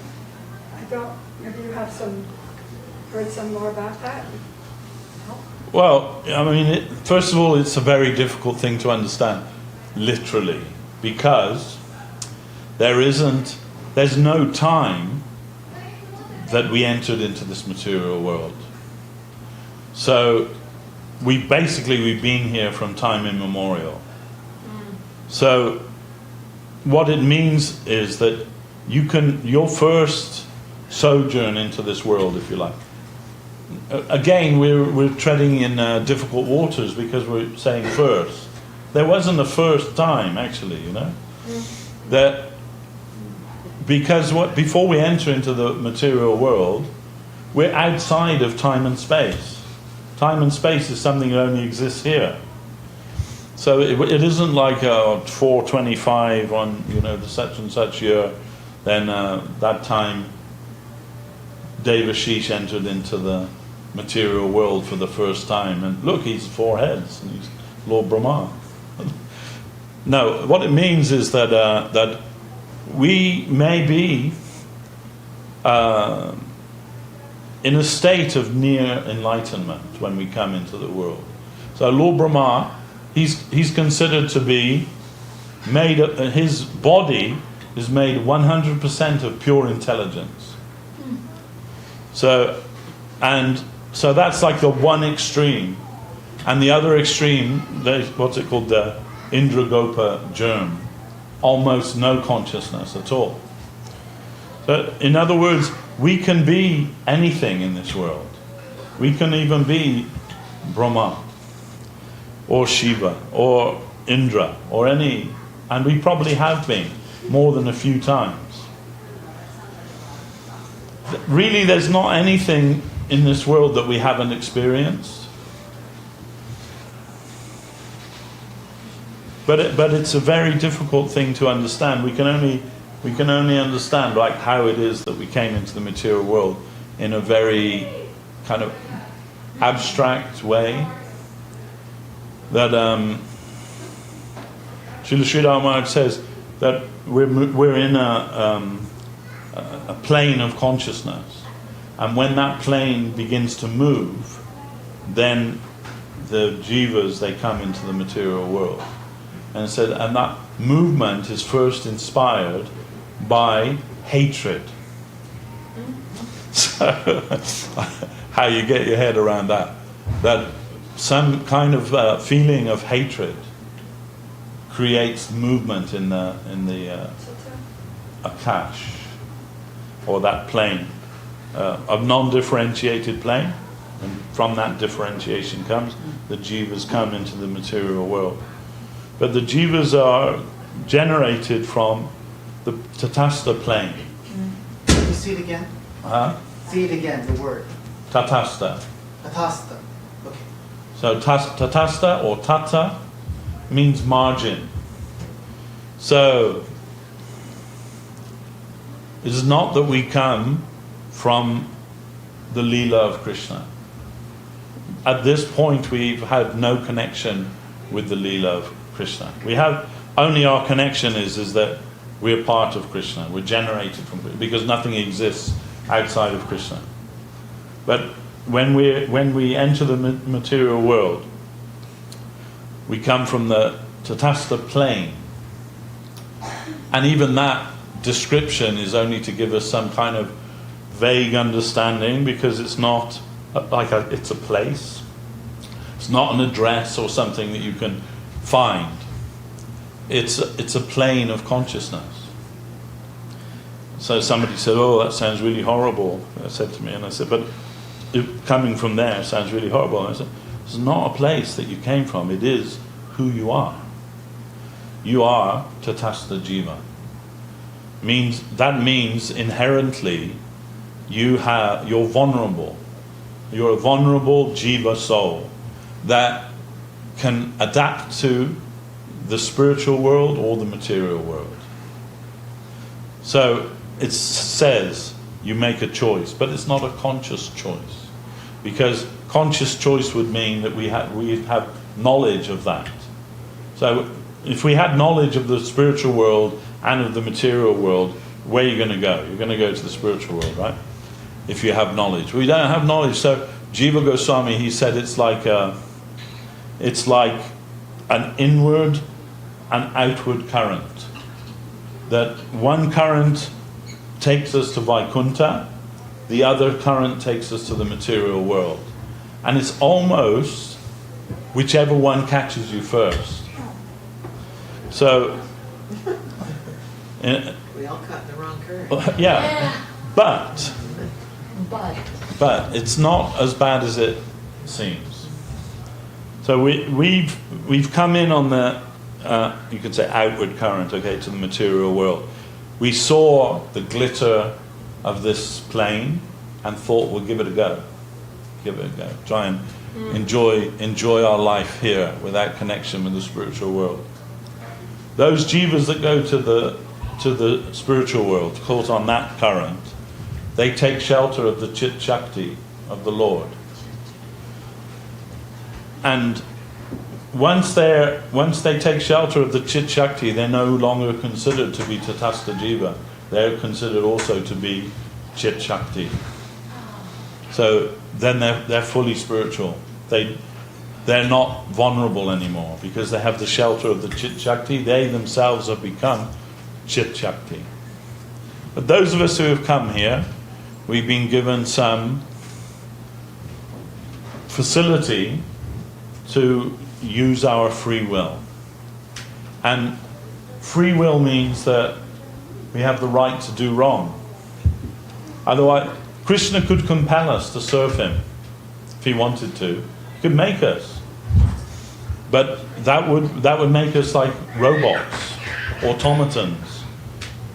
I don't, maybe you have heard some more about that? No? Well, I mean, first of all, it's a very difficult thing to understand, literally, because there's no time that we entered into this material world. So we've been here from time immemorial. So what it means is that your first sojourn into this world, if you like. Again, we're treading in difficult waters because we're saying first. There wasn't a first time, actually, you know. That because before we enter into the material world, we're outside of time and space. Time and space is something that only exists here. So it isn't like 425 on the such and such year. Then that time, Devashis entered into the material world for the first time, and look, he's 4 heads, and he's Lord Brahma. No, what it means is that that we may be in a state of near enlightenment when we come into the world. So Lord Brahma, he's considered to be made. His body is made 100% of pure intelligence. So that's like the one extreme, and the other extreme, what's it called, the Indragopa germ, almost no consciousness at all. So in other words, we can be anything in this world. We can even be Brahma, or Shiva, or Indra, or any, and we probably have been more than a few times. Really, there's not anything in this world that we haven't experienced. But it's a very difficult thing to understand. We can only understand like how it is that we came into the material world in a very kind of abstract way. That Srila Sridhar Maharaj says that we're in a plane of consciousness, and when that plane begins to move, then the jivas, they come into the material world. And it said, and that movement is first inspired by hatred. So, how you get your head around that? That some kind of feeling of hatred creates movement in the akash, or that plane, of non-differentiated plane, and from that differentiation comes the jivas come into the material world. But the jivas are generated from the tatastha plane. Can you see it again? See it again, the word. Tatastha. Tatastha. Okay. So tatastha or tata means margin. So it is not that we come from the Leela of Krishna. At this point we've had no connection with the Leela of Krishna. We have only our connection is that we're part of Krishna. We're generated from Krishna, because nothing exists outside of Krishna. But when we enter the material world, we come from the tatastha plane, and even that description is only to give us some kind of vague understanding, because it's not it's a place. It's not an address or something that you can find. It's a plane of consciousness. So somebody said, "Oh, that sounds really horrible," I said to me, and I said, "But coming from there sounds really horrible." And I said, "It's not a place that you came from. It is who you are. You are tatastha jiva. That means inherently you're vulnerable. You're a vulnerable jiva soul that can adapt to the spiritual world or the material world. So it says you make a choice, but it's not a conscious choice, because conscious choice would mean that we have knowledge of that. So if we had knowledge of the spiritual world and of the material world, where are you going to go? You're going to go to the spiritual world, right? If you have knowledge. We don't have knowledge. So Jiva Goswami, he said it's like an inward and outward current. That one current takes us to Vaikuntha, the other current takes us to the material world. And it's almost whichever one catches you first. So we all caught in the wrong current. yeah. But it's not as bad as it seems. So we've come in on the you could say outward current, okay, to the material world. We saw the glitter of this plane and thought, we'll give it a go. Give it a go. Try and enjoy our life here without connection with the spiritual world. Those jivas that go to the spiritual world, caught on that current, they take shelter of the Chit Shakti of the Lord. And once they take shelter of the Chit Shakti, they're no longer considered to be Tatastha Jiva. They're considered also to be Chit Shakti. So then they're fully spiritual. They're not vulnerable anymore because they have the shelter of the Chit Shakti. They themselves have become Chit Shakti. But those of us who have come here, we've been given some facility to use our free will. And free will means that we have the right to do wrong. Otherwise, Krishna could compel us to serve him if he wanted to. He could make us. But that would make us like robots, automatons.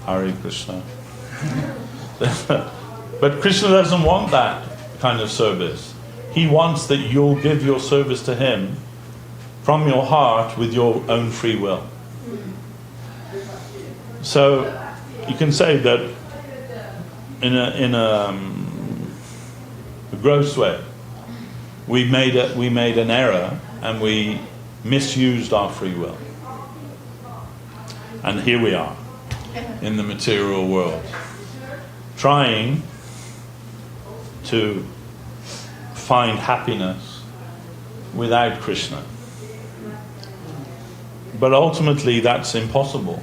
Hare Krishna. But Krishna doesn't want that kind of service. He wants that you'll give your service to him from your heart with your own free will. So you can say that in a gross way, we made an error and we misused our free will. And here we are in the material world, trying to find happiness without Krishna. But ultimately that's impossible,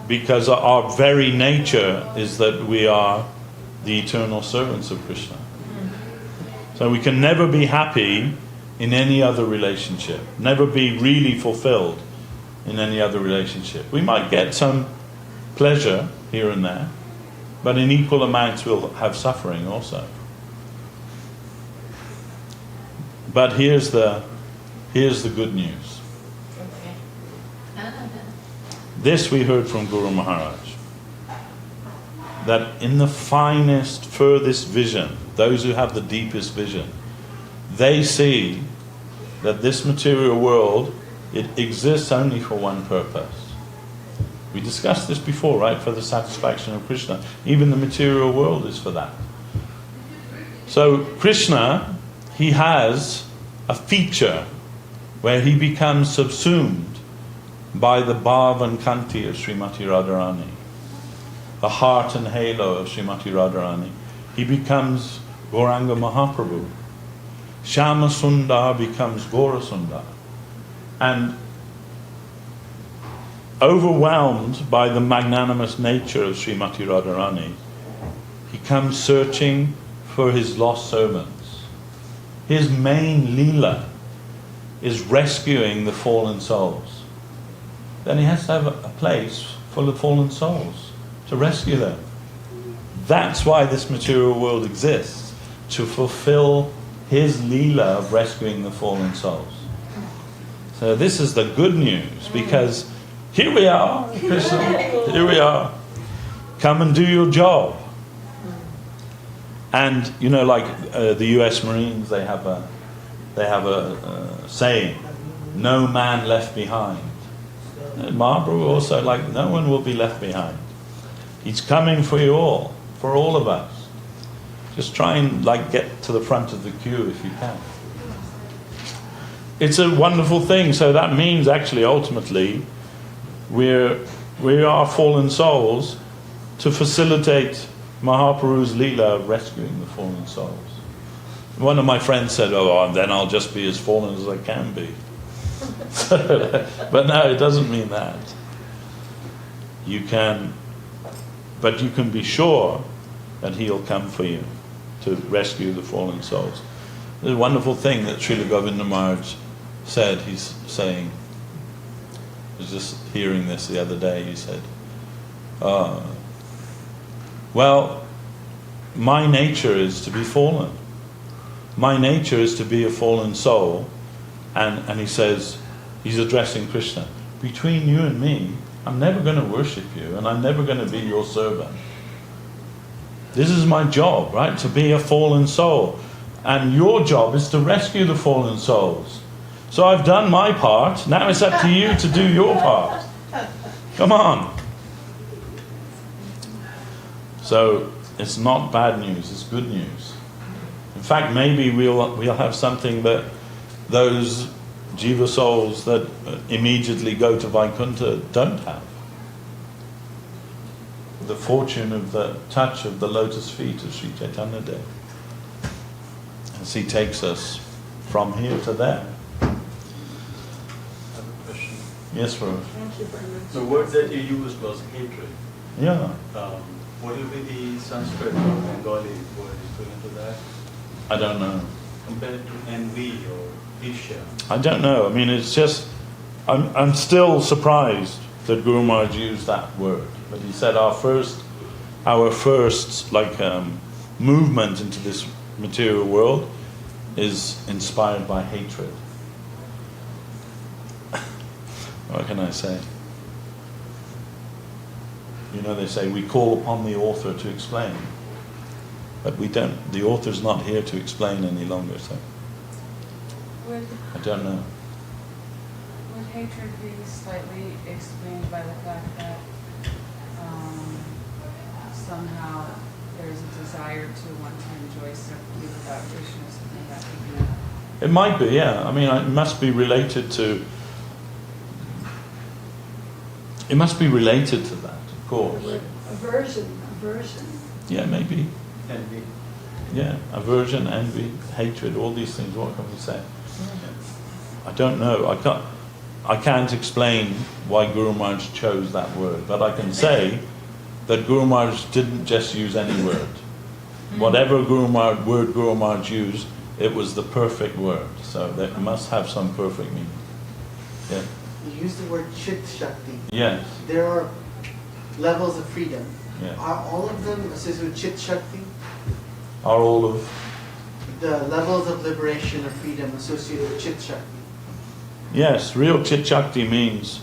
because our very nature is that we are the eternal servants of Krishna. So we can never be happy in any other relationship, never be really fulfilled in any other relationship. We might get some pleasure here and there, but in equal amounts we'll have suffering also. But here's the good news. This we heard from Guru Maharaj, that in the finest, furthest vision, those who have the deepest vision, they see that this material world, it exists only for one purpose. We discussed this before, right? For the satisfaction of Krishna. Even the material world is for that. So Krishna, he has a feature where he becomes subsumed by the bhav and kanti of Srimati Radharani, the heart and halo of Srimati Radharani. He becomes Gauranga Mahaprabhu. Shama Sundar becomes Gaura Sundar. And overwhelmed by the magnanimous nature of Srimati Radharani, he comes searching for his lost servants. His main leela is rescuing the fallen souls. Then he has to have a place full of fallen souls to rescue them. That's why this material world exists, to fulfill his leela of rescuing the fallen souls. So this is the good news, because here we are, Krishna, here we are. Come and do your job. And you know, like the U.S. Marines, they have a saying, "No man left behind." And Mahaprabhu also, like, no one will be left behind. He's coming for you all, for all of us. Just try and get to the front of the queue if you can. It's a wonderful thing. So that means actually ultimately we are fallen souls to facilitate Mahaprabhu's leela of rescuing the fallen souls. One of my friends said, "Oh, then I'll just be as fallen as I can be." But no, it doesn't mean that. But you can be sure that he'll come for you to rescue the fallen souls. There's a wonderful thing that Srila Govinda Maharaj said. He's saying, I was just hearing this the other day, he said, well, my nature is to be fallen. My nature is to be a fallen soul. And he says, he's addressing Krishna, between you and me, I'm never going to worship you, and I'm never going to be your servant. This is my job, right? To be a fallen soul. And your job is to rescue the fallen souls. So I've done my part. Now it's up to you to do your part. Come on. So it's not bad news, it's good news. In fact, maybe we'll have something that those jiva souls that immediately go to Vaikuntha don't have. The fortune of the touch of the lotus feet of Sri Chaitanya Dev, as he takes us from here to there. I have a question. Yes, Prabhu. Thank you very much. The word that you used was hatred. Yeah. What will be the Sanskrit or Bengali word equivalent to that? I don't know. Compared to envy or isha? I don't know. I mean, it's just, I'm still surprised that Guru Maharaj used that word. But he said our first movement into this material world is inspired by hatred. What can I say? You know, they say we call upon the author to explain, but we don't. The author's not here to explain any longer, so I don't know. Would hatred be slightly explained by the fact that somehow there's a desire to want to enjoy separately without Krishna, something that would be... It might be, yeah. I mean, it must be related to. It must be related to that, of course. Aversion. Yeah, maybe. Envy. Yeah, aversion, envy, hatred, all these things. What can we say? I don't know. I can't explain why Guru Maharaj chose that word, but I can say that Guru Maharaj didn't just use any word. Whatever word Guru Maharaj used, it was the perfect word. So that must have some perfect meaning. Yeah. You use the word Chit Shakti. Yes. There are levels of freedom. Yeah. Are all of them associated with Chit Shakti? Are all of The levels of liberation or freedom associated with Chit Shakti? yes, real Chit Shakti means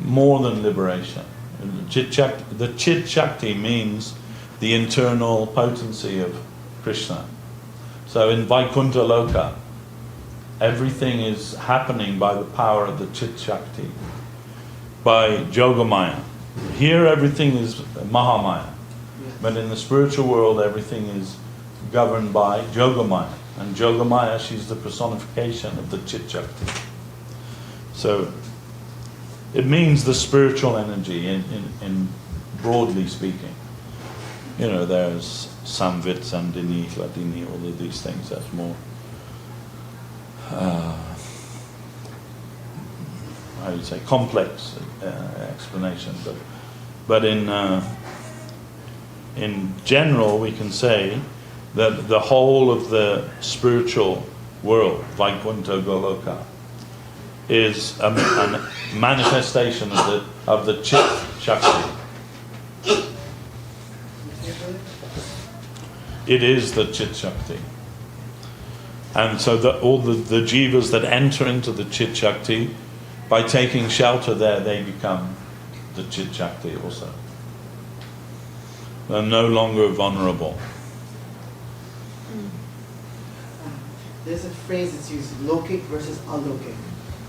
more than liberation. The Chit Shakti means the internal potency of Krishna. So in Vaikuntha Loka, everything is happening by the power of the Chit Shakti, by Yogamaya. Here everything is Mahamaya, but in the spiritual world everything is governed by Yogamaya. And Yogamaya, she's the personification of the Chit Shakti. So it means the spiritual energy in broadly speaking. You know, there's Samvit, Sandini, Hladini, all of these things. That's more how do you say, complex explanation. But in general, we can say that the whole of the spiritual world, Vaikuntha Goloka, is a manifestation of the Chit Shakti. It is the Chit Shakti. And so all the jivas that enter into the Chit Shakti, by taking shelter there, they become the Chit Shakti also. They're no longer vulnerable. There's a phrase that's used, lokik versus alokik.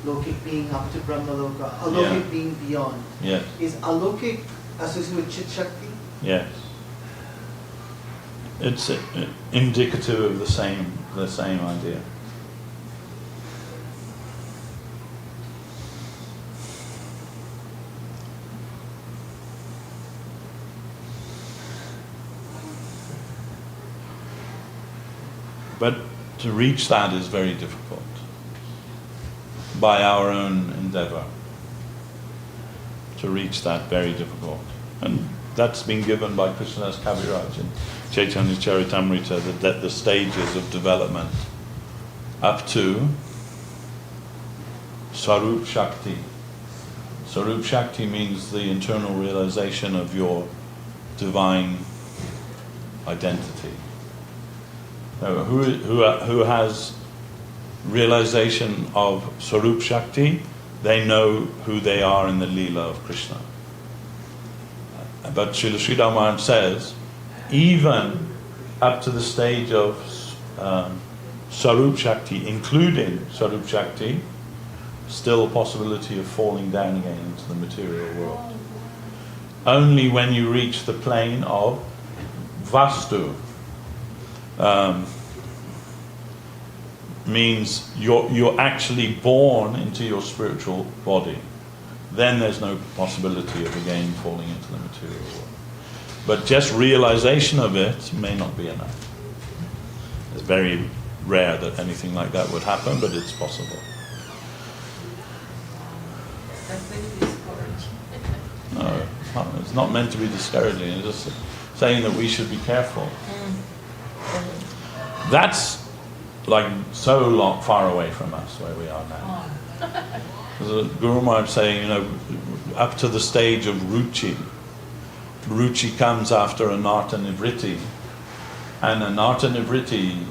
Lokik being up to Brahmaloka, alokik being beyond. Yes. Is alokik associated with Chit Shakti? Yes. It's indicative of the same idea. But to reach that is very difficult by our own endeavor. To reach that, very difficult. And that's been given by Krishnadas Kaviraj in Chaitanya Charitamrita, that the stages of development up to Sarup Shakti. Sarup Shakti means the internal realization of your divine identity. Who has realization of Sarup Shakti, they know who they are in the Leela of Krishna. But Srila Sridhar Maharaj says, even up to the stage of Sarup Shakti, including Sarup Shakti, still a possibility of falling down again into the material world. Only when you reach the plane of Vastu, means you're actually born into your spiritual body. Then there's no possibility of again falling into the material world. But just realization of it may not be enough. It's very rare that anything like that would happen, but it's possible. No, it's not meant to be discouraging. It's just saying that we should be careful. That's like so far away from us where we are now. There's a Guru Maharaj saying, up to the stage of Ruchi. Ruchi comes after Anartha Nivritti. And Anartha Nivritti,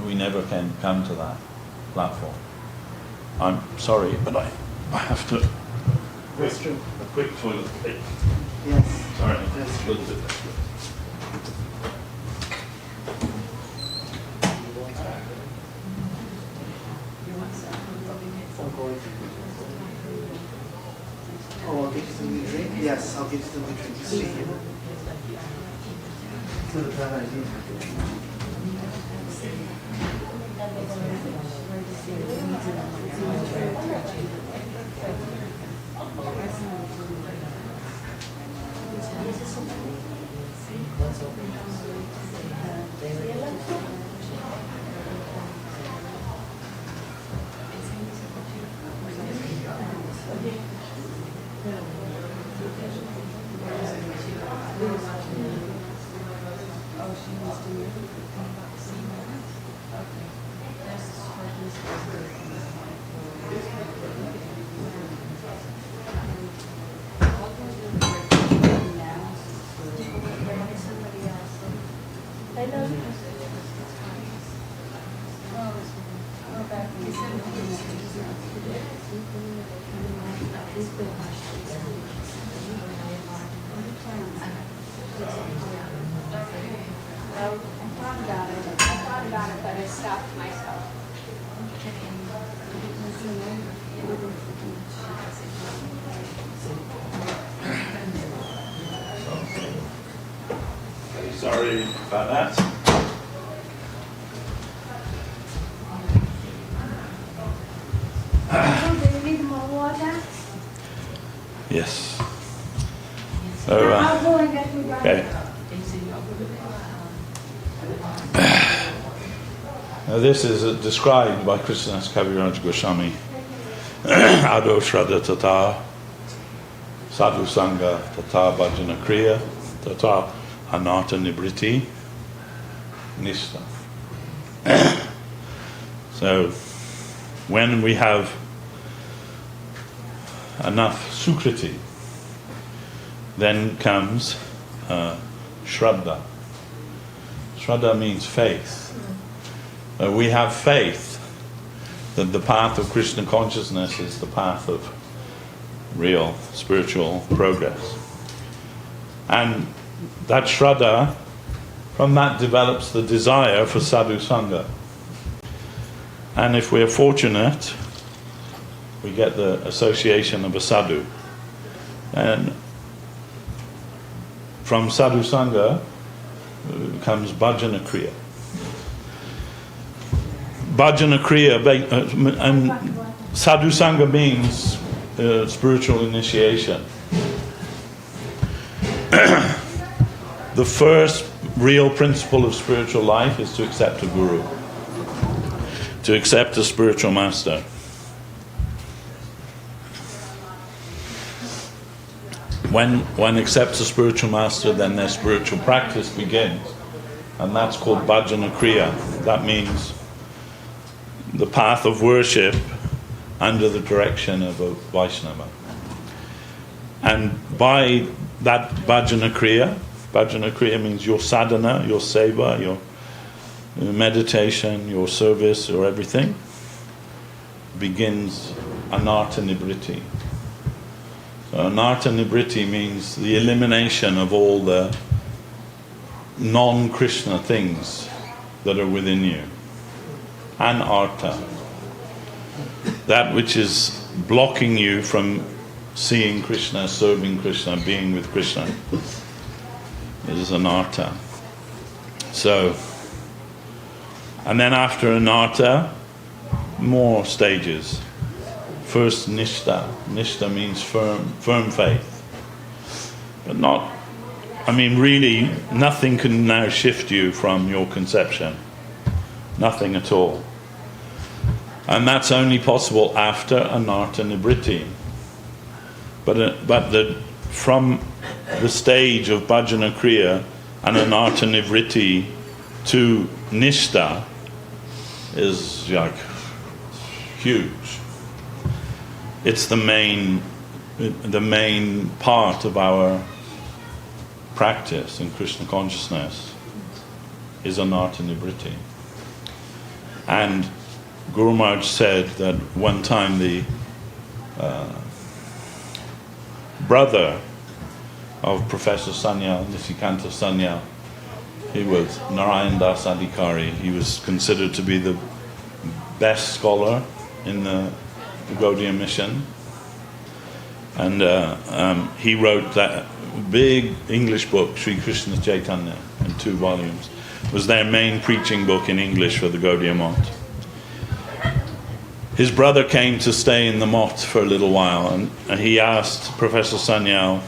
we never can come to that platform. I'm sorry, but I have to... That's true. A quick toilet break. Yes. Sorry, That's a true. little bit. Oh, I'll get you some new drink? Yes, I'll get you some new drink. Just stay here. It's not a bad idea. I thought about it, but I stopped myself. Sorry about that. Do you need more water? Yes. So, I'll go and get you water. okay. Now this is described by Krishnadas Kaviraj Goswami. Ado Shraddha Tata, Sadhu Sangha Tata Bhajana Kriya, Tata Anartha Nibriti, Nishta. So, when we have enough sukriti, then comes Shraddha. Shraddha means faith. We have faith that the path of Krishna consciousness is the path of real spiritual progress. And that Shraddha, from that develops the desire for sadhu sangha. And if we're fortunate, we get the association of a sadhu. And from sadhu sangha comes bhajana kriya. Bhajana kriya, and sadhu sangha means spiritual initiation. The first real principle of spiritual life is to accept a guru, to accept a spiritual master. When one accepts a spiritual master, then their spiritual practice begins, and that's called bhajana kriya. That means the path of worship under the direction of a Vaishnava. And by that bhajana kriya means your sadhana, your seva, your meditation, your service, or everything, begins anartha nibriti. Anartha nibriti means the elimination of all the non-Krishna things that are within you. Anartha, that which is blocking you from seeing Krishna, serving Krishna, being with Krishna, is anartha. So, and then after anartha, more stages. First nishtha. Nishtha means firm faith. But not, really, nothing can now shift you from your conception. Nothing at all. And that's only possible after anartha nibriti. But from the stage of bhajana kriya and anartha nivriti to nishtha is like huge. It's the main part of our practice in Krishna consciousness is anartha nibriti. And Guru Maharaj said that one time the brother of Professor Sanyal, Nisikanta Sanyal, he was Narayan Das Adhikari. He was considered to be the best scholar in the Gaudiya mission. And he wrote that big English book, Sri Krishna Chaitanya, in 2 volumes. It was their main preaching book in English for the Gaudiya Math. His brother came to stay in the mott for a little while, and he asked Professor Sanyal,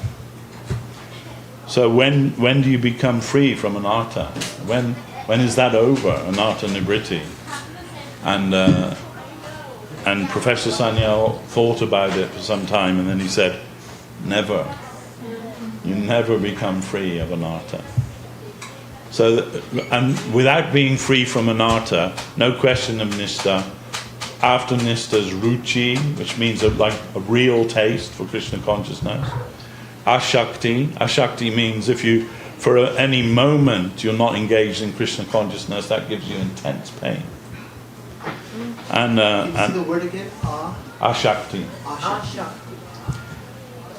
so when do you become free from anartha? When is that over, anartha nibriti? And Professor Sanyal thought about it for some time, and then he said, never. You never become free of anartha. So, and without being free from anartha, no question of nishtha. After nishtha's ruchi, which means a real taste for Krishna consciousness. Ashakti means if you, for any moment, you're not engaged in Krishna consciousness, that gives you intense pain. And can you see the word again? Ashakti.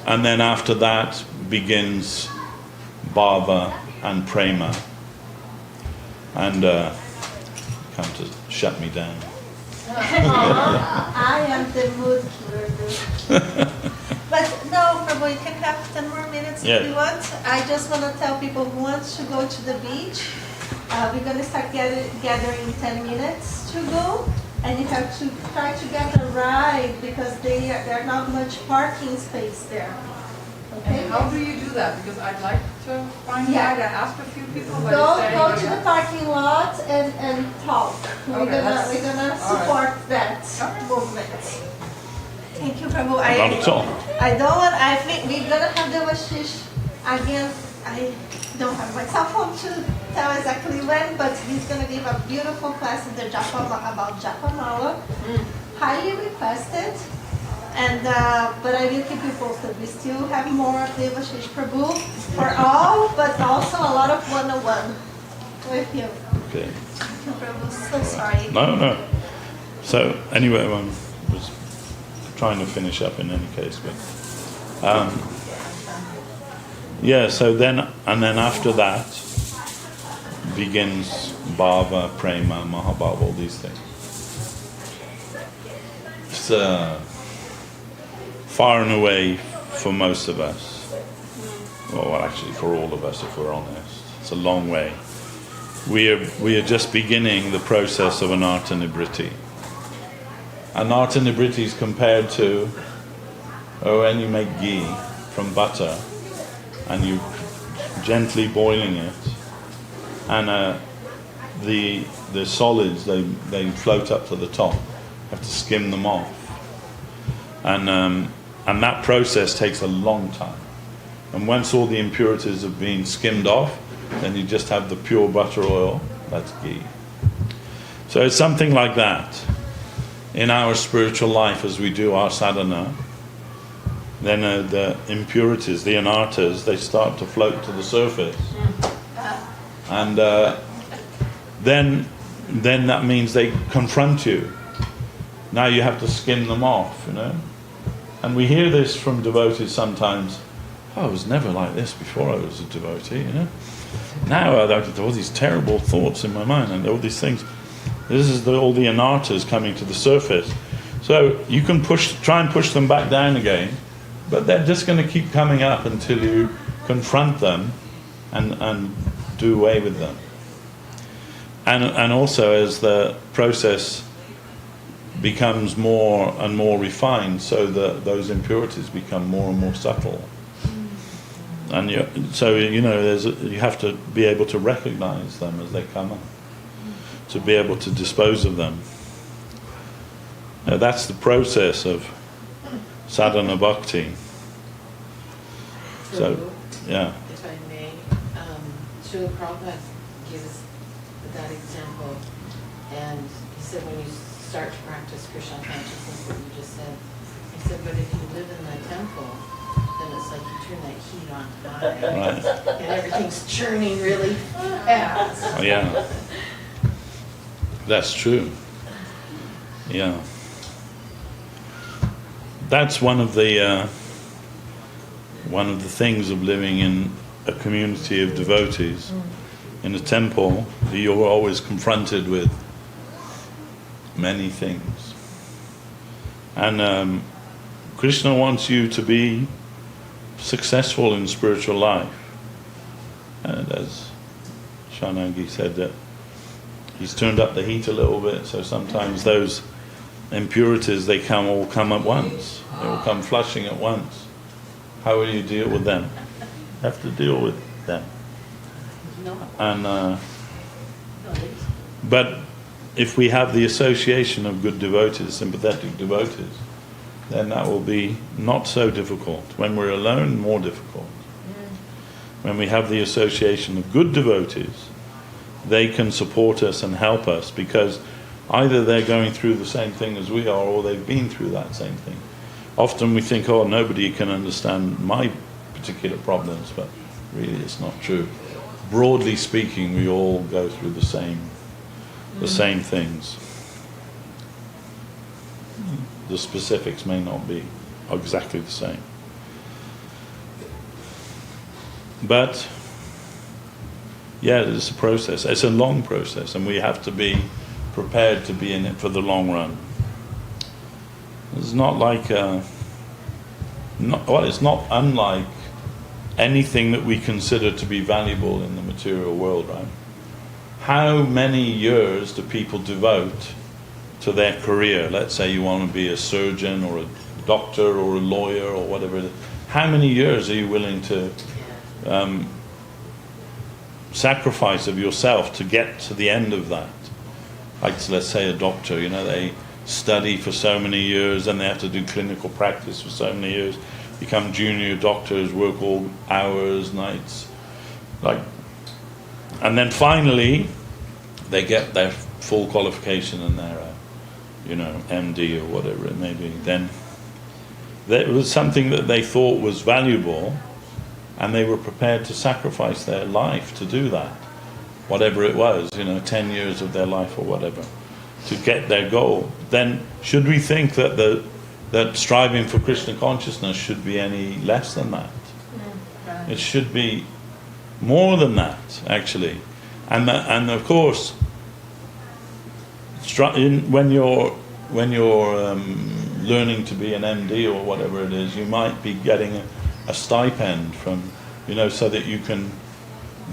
And then after that begins bhava and prema. And come to shut me down. I am the mood killer. But no, Prabhu, you can have 10 more minutes if you want. I just want to tell people who wants to go to the beach, we're going to start gathering 10 minutes to go. And you have to try to get a ride because there's not much parking space there. Okay? And how do you do that? Because I'd like to find out. I asked a few people. Go to the parking lot and talk. We're gonna support that movement. Thank you, Prabhu. I think we're gonna have Devashis again. I don't have my cell phone to tell exactly when, but he's gonna give a beautiful class in the about Japa Mala. Highly requested. And but I will keep you posted. We still have more of Devashis Prabhu for all, but also a lot of one-on-one with you. Okay. Thank you, Prabhu. So sorry. No. So anyway, I was trying to finish up in any case, but so then after that begins bhava, prema, mahabhava, all these things. It's far and away for most of us, well actually for all of us if we're honest, it's a long way. We are just beginning the process of anartha nibriti. Anartha nibriti is compared to when you make ghee from butter and you gently boiling it, and the solids they float up to the top. You have to skim them off, and that process takes a long time. And once all the impurities have been skimmed off, then you just have the pure butter oil. That's ghee. So it's something like that. In our spiritual life, as we do our sadhana, then the impurities, the anarthas, they start to float to the surface. And then that means they confront you. Now you have to skim them off, And we hear this from devotees sometimes. Oh, I was never like this before I was a devotee, you know. Now I have all these terrible thoughts in my mind and all these things. This is all the anarthas coming to the surface. So you can try and push them back down again, but they're just going to keep coming up until you confront them and do away with them. And also as the process becomes more and more refined, so that those impurities become more and more subtle. And you have to be able to recognize them as they come up, to be able to dispose of them. Now, that's the process of sadhana bhakti. So, yeah. If I may, Srila Prabhupada gives that example, and he said when you start to practice Krishna consciousness, what you just said, he said, but if you live in the temple, then it's like you turn that heat on high, right. And everything's churning really fast. Oh, yeah, that's true. Yeah, that's one of the things of living in a community of devotees. In a temple, you're always confronted with many things, and Krishna wants you to be successful in spiritual life. And as Shanangi said, that he's turned up the heat a little bit, so sometimes those impurities, they all come at once. They all come flushing at once. How will you deal with them? You have to deal with them. And but if we have the association of good devotees, sympathetic devotees, then that will be not so difficult. When we're alone, more difficult. When we have the association of good devotees, they can support us and help us, because either they're going through the same thing as we are, or they've been through that same thing. Often we think, oh, nobody can understand my particular problems, but really it's not true. Broadly speaking, we all go through the same things. The specifics may not be exactly the same. But, yeah, it's a process. It's a long process, and we have to be prepared to be in it for the long run. It's not like, it's not unlike anything that we consider to be valuable in the material world, right? How many years do people devote to their career? Let's say you want to be a surgeon or a doctor or a lawyer or whatever it is. How many years are you willing to sacrifice of yourself to get to the end of that? Like, let's say a doctor, they study for so many years and they have to do clinical practice for so many years, become junior doctors, work all hours, nights, and then finally they get their full qualification and their MD or whatever it may be. Then there was something that they thought was valuable, and they were prepared to sacrifice their life to do that, whatever it was, 10 years of their life or whatever, to get their goal. Then should we think that that striving for Krishna consciousness should be any less than that? Right. It should be more than that, actually. And of course, when you're learning to be an MD or whatever it is, you might be getting a stipend from, so that you can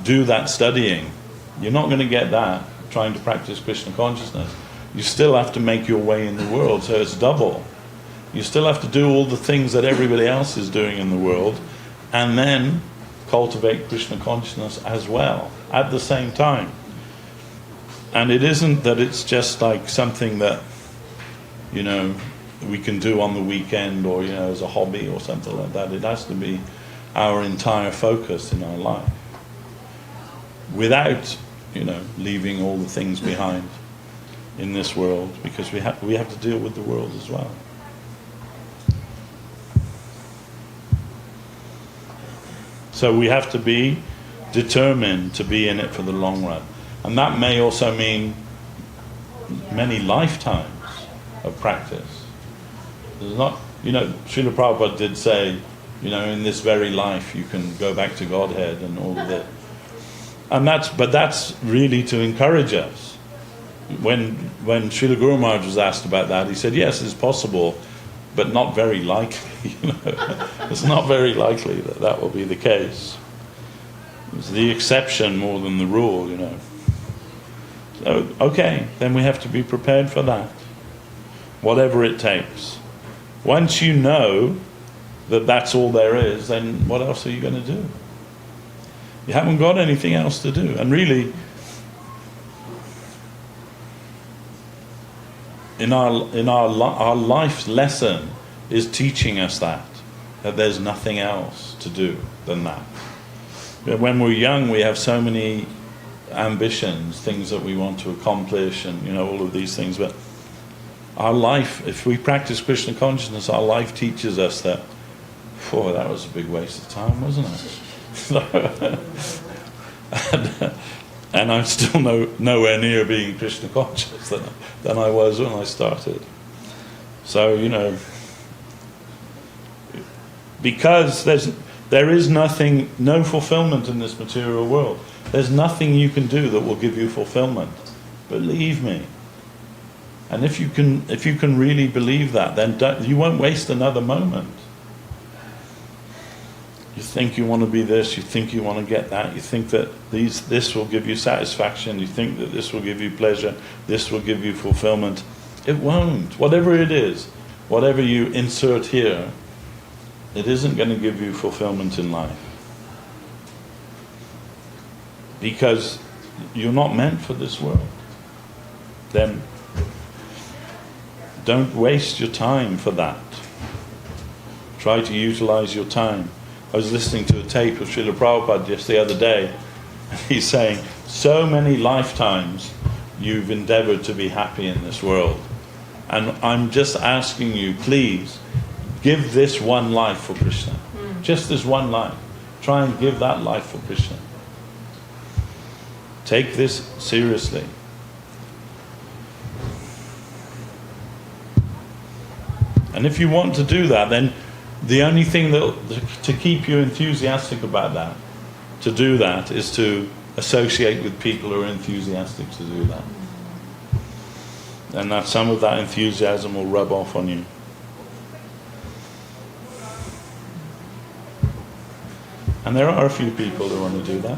do that studying. You're not going to get that trying to practice Krishna consciousness. You still have to make your way in the world, so it's double. You still have to do all the things that everybody else is doing in the world, and then cultivate Krishna consciousness as well at the same time. And it isn't that it's just like something that we can do on the weekend or as a hobby or something like that. It has to be our entire focus in our life, without leaving all the things behind in this world, because we have to deal with the world as well. So we have to be determined to be in it for the long run. And that may also mean many lifetimes of practice. There's not, you know, Srila Prabhupada did say, you know, in this very life you can go back to Godhead and all of that. And that's really to encourage us. When Srila Guru Maharaj was asked about that, he said, yes, it's possible, but not very likely. You know? It's not very likely that will be the case. It's the exception more than the rule, you know. So, okay, then we have to be prepared for that. Whatever it takes. Once you know that that's all there is, then what else are you going to do? You haven't got anything else to do. And really, in our life's lesson is teaching us that there's nothing else to do than that. When we're young, we have so many ambitions, things that we want to accomplish, and you know, all of these things. But our life, if we practice Krishna consciousness, our life teaches us that, oh, that was a big waste of time, wasn't it? and I'm still nowhere near being Krishna conscious than I was when I started. So, you know, because there is nothing, no fulfillment in this material world. There's nothing you can do that will give you fulfillment. Believe me. And if you can really believe that, then you won't waste another moment. You think you want to be this, you think you want to get that, you think that this will give you satisfaction, you think that this will give you pleasure, this will give you fulfillment. It won't. Whatever it is, whatever you insert here, it isn't going to give you fulfillment in life. Because you're not meant for this world. Then don't waste your time for that. Try to utilize your time. I was listening to a tape of Srila Prabhupada just the other day, and he's saying, so many lifetimes you've endeavored to be happy in this world. And I'm just asking you, please, give this one life for Krishna. Just this one life. Try and give that life for Krishna. Take this seriously. And if you want to do that, then the only thing to keep you enthusiastic about that, to do that, is to associate with people who are enthusiastic to do that. And that some of that enthusiasm will rub off on you. And there are a few people who want to do that.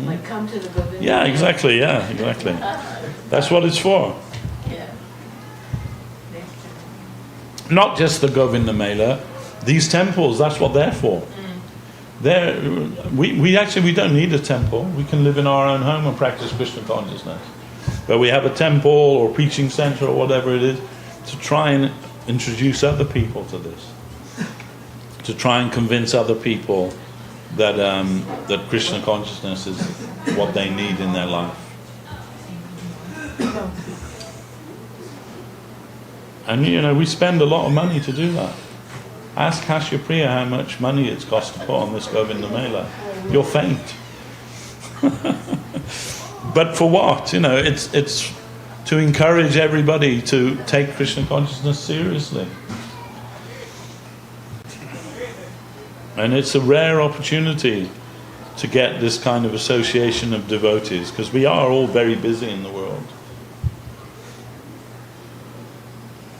Like come to the Govinda. Yeah, exactly. That's what it's for. Yeah. Not just the Govinda Mela. These temples, that's what they're for. We don't need a temple. We can live in our own home and practice Krishna consciousness. But we have a temple or preaching center or whatever it is to try and introduce other people to this. To try and convince other people that that Krishna consciousness is what they need in their life. And you know, we spend a lot of money to do that. Ask Kashyapriya how much money it's cost to put on this Govinda Mela. You'll faint. But for what? You know, it's to encourage everybody to take Krishna consciousness seriously. And it's a rare opportunity to get this kind of association of devotees, because we are all very busy in the world.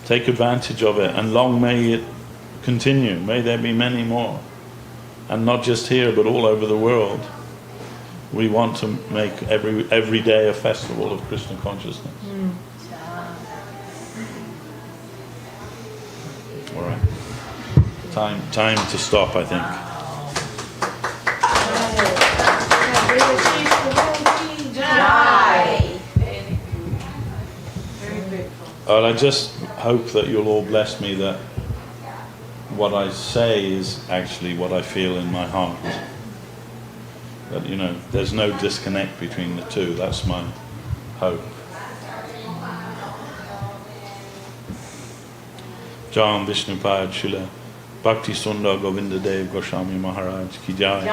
Take advantage of it, and long may it continue. May there be many more. And not just here, but all over the world. We want to make every day a festival of Krishna consciousness. All right. Time to stop, I think. Well, I just hope that you'll all bless me that what I say is actually what I feel in my heart. That, you know, there's no disconnect between the two. That's my hope. Jam Vishnupad Srila Bhakti Sundar Govinda Dev Goswami Maharaj Ki Jai.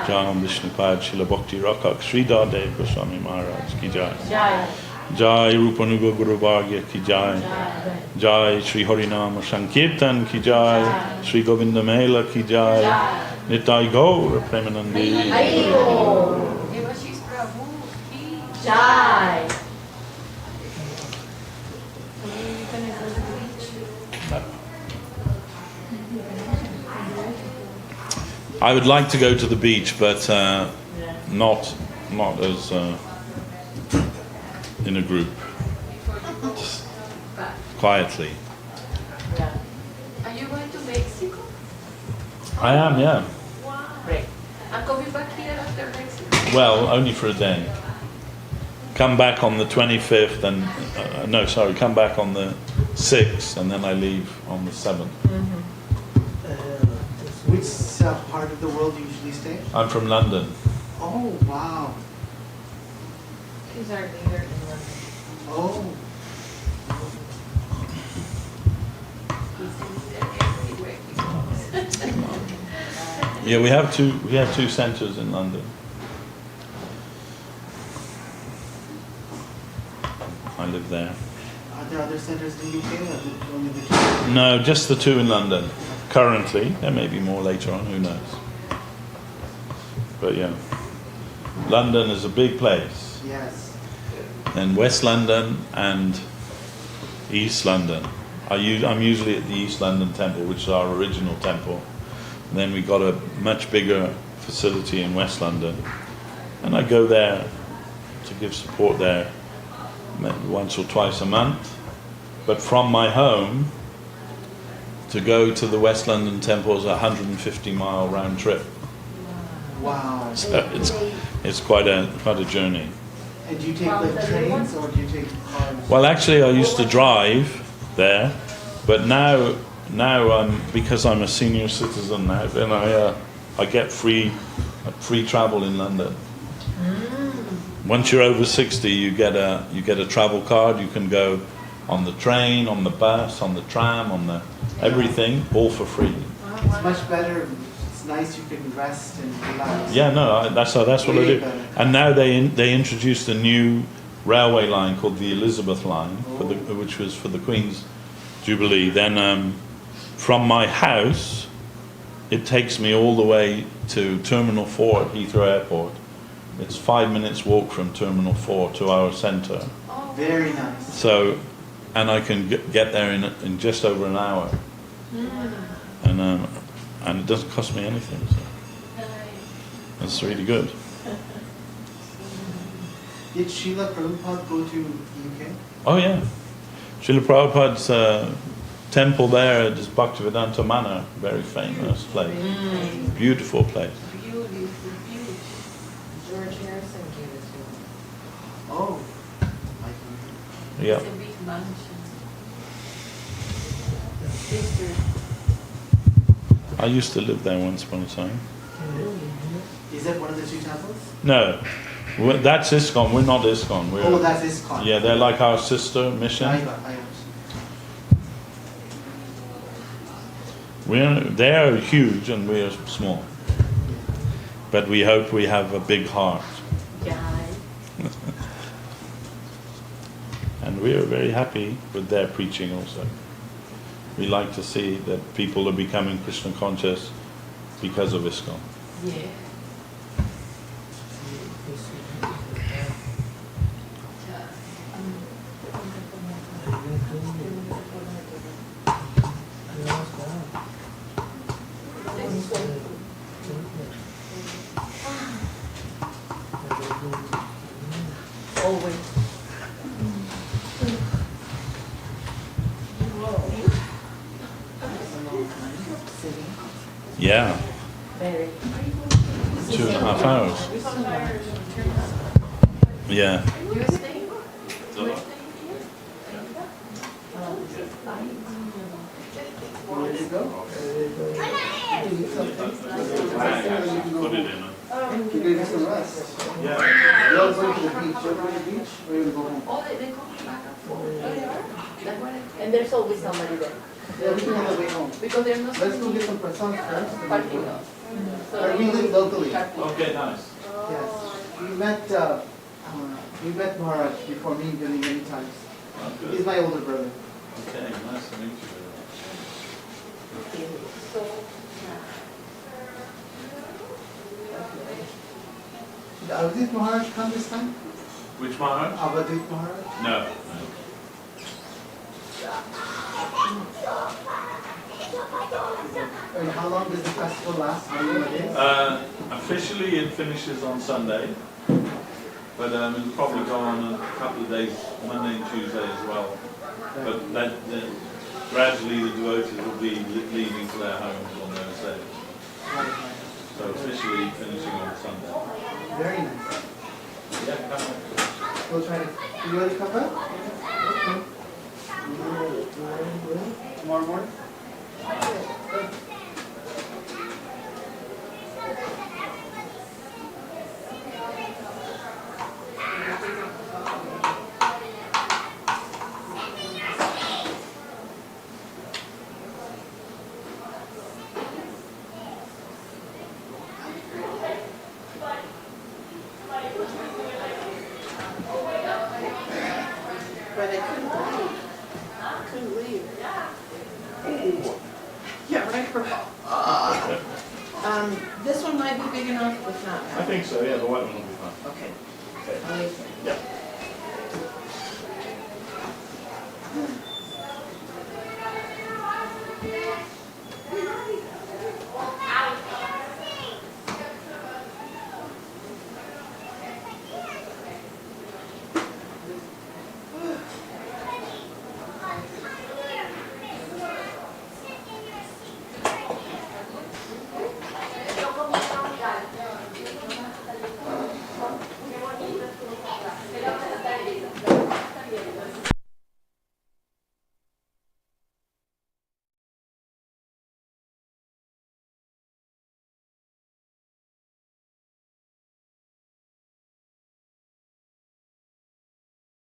Jam Vishnupad Srila Bhakti Rakak Sridhar Dev Goswami Maharaj Ki Jai. Jai Rupanuga Guru Bhagya ki Jai. Jai Shri Harinama Sankirtan ki Jai. Shri Govinda Mela ki Jai. Nitai Gaur Premanandi. Devashis Prabhu ki Jai. I would like to go to the beach, but not as in a group. Just quietly. Are you going to Mexico? I am, yeah. Wow. Great. I'm coming back here after Mexico. Well, only for a day. Come back on the 25th and come back on the 6th, and then I leave on the 7th. Which part of the world do you usually stay? I'm from London. Oh, wow. He's our leader in London. Oh. Yeah, we have two centres in London. I live there. Are there other centres in the UK or only the two? No, just the two in London. Currently, there may be more later on, who knows. But yeah, London is a big place. Yes. And West London and East London. I'm usually at the East London temple, which is our original temple. And then we got a much bigger facility in West London. And I go there to give support there once or twice a month. But from my home, to go to the West London temple is a 150-mile round trip. Wow. So it's quite a journey. And do you take like trains or do you take cars? Well, actually, I used to drive there, but now because I'm a senior citizen now, then I get free travel in London. Once you're over 60, you get a travel card. You can go on the train, on the bus, on the tram, on the everything, all for free. It's much better. It's nice. You can rest and relax. Yeah, no, that's what I do. Better. And now they introduced a new railway line called the Elizabeth line, which was for the Queen's Jubilee. Then from my house, it takes me all the way to Terminal 4 at Heathrow Airport. It's 5 minutes walk from Terminal 4 to our centre. Very nice. So, and I can get there in just over an hour. And it doesn't cost me anything. So that's really good. Did Srila Prabhupada go to the UK? Oh yeah, Srila Prabhupada's temple there is Bhaktivedanta Manor, very famous place, beautiful place. Beautiful. George Harrison gave it to him. Oh. Yeah. It's a big mansion. I used to live there once upon a time. Is that one of the two temples? No, that's ISKCON. We're not ISKCON. That's ISKCON. Yeah, they're like our sister mission. I understand. They're huge and we're small. But we hope we have a big heart. And we are very happy with their preaching also. We like to see that people are becoming Krishna conscious because of ISKCON. Yeah. Always. Yeah. Very. 2.5 hours. Yeah. You stay? Where did it go? Put it in. You gave some rest. Yeah. You're going to the beach. You're going to the beach or you're going to go home? Oh, they come back and forth. Oh, they are? That's what And there's always somebody there. Yeah, we can on the way home. because they're not Let's go get some croissants first. parking lot. We live locally. Okay, nice. Yes. We met We met Maharaj before me many, many times. Oh, good. He's my older brother. Okay, nice to meet you. Did Avadit Maharaj come this time? Which Maharaj? Avadit Maharaj? No. And how long does the festival last? How many days? Officially it finishes on Sunday, but it'll probably go on a couple of days, Monday and Tuesday as well. But gradually the devotees will be leaving to their homes on those days. So officially finishing on Sunday. Very nice. Yeah, come on. We'll try to. You ready to come back? Okay. Tomorrow morning? But I couldn't leave. Couldn't leave. Yeah, right. This one might be big enough, if not. I think so, yeah, the white one will be fine. Okay. Okay. I'll leave it. Yeah.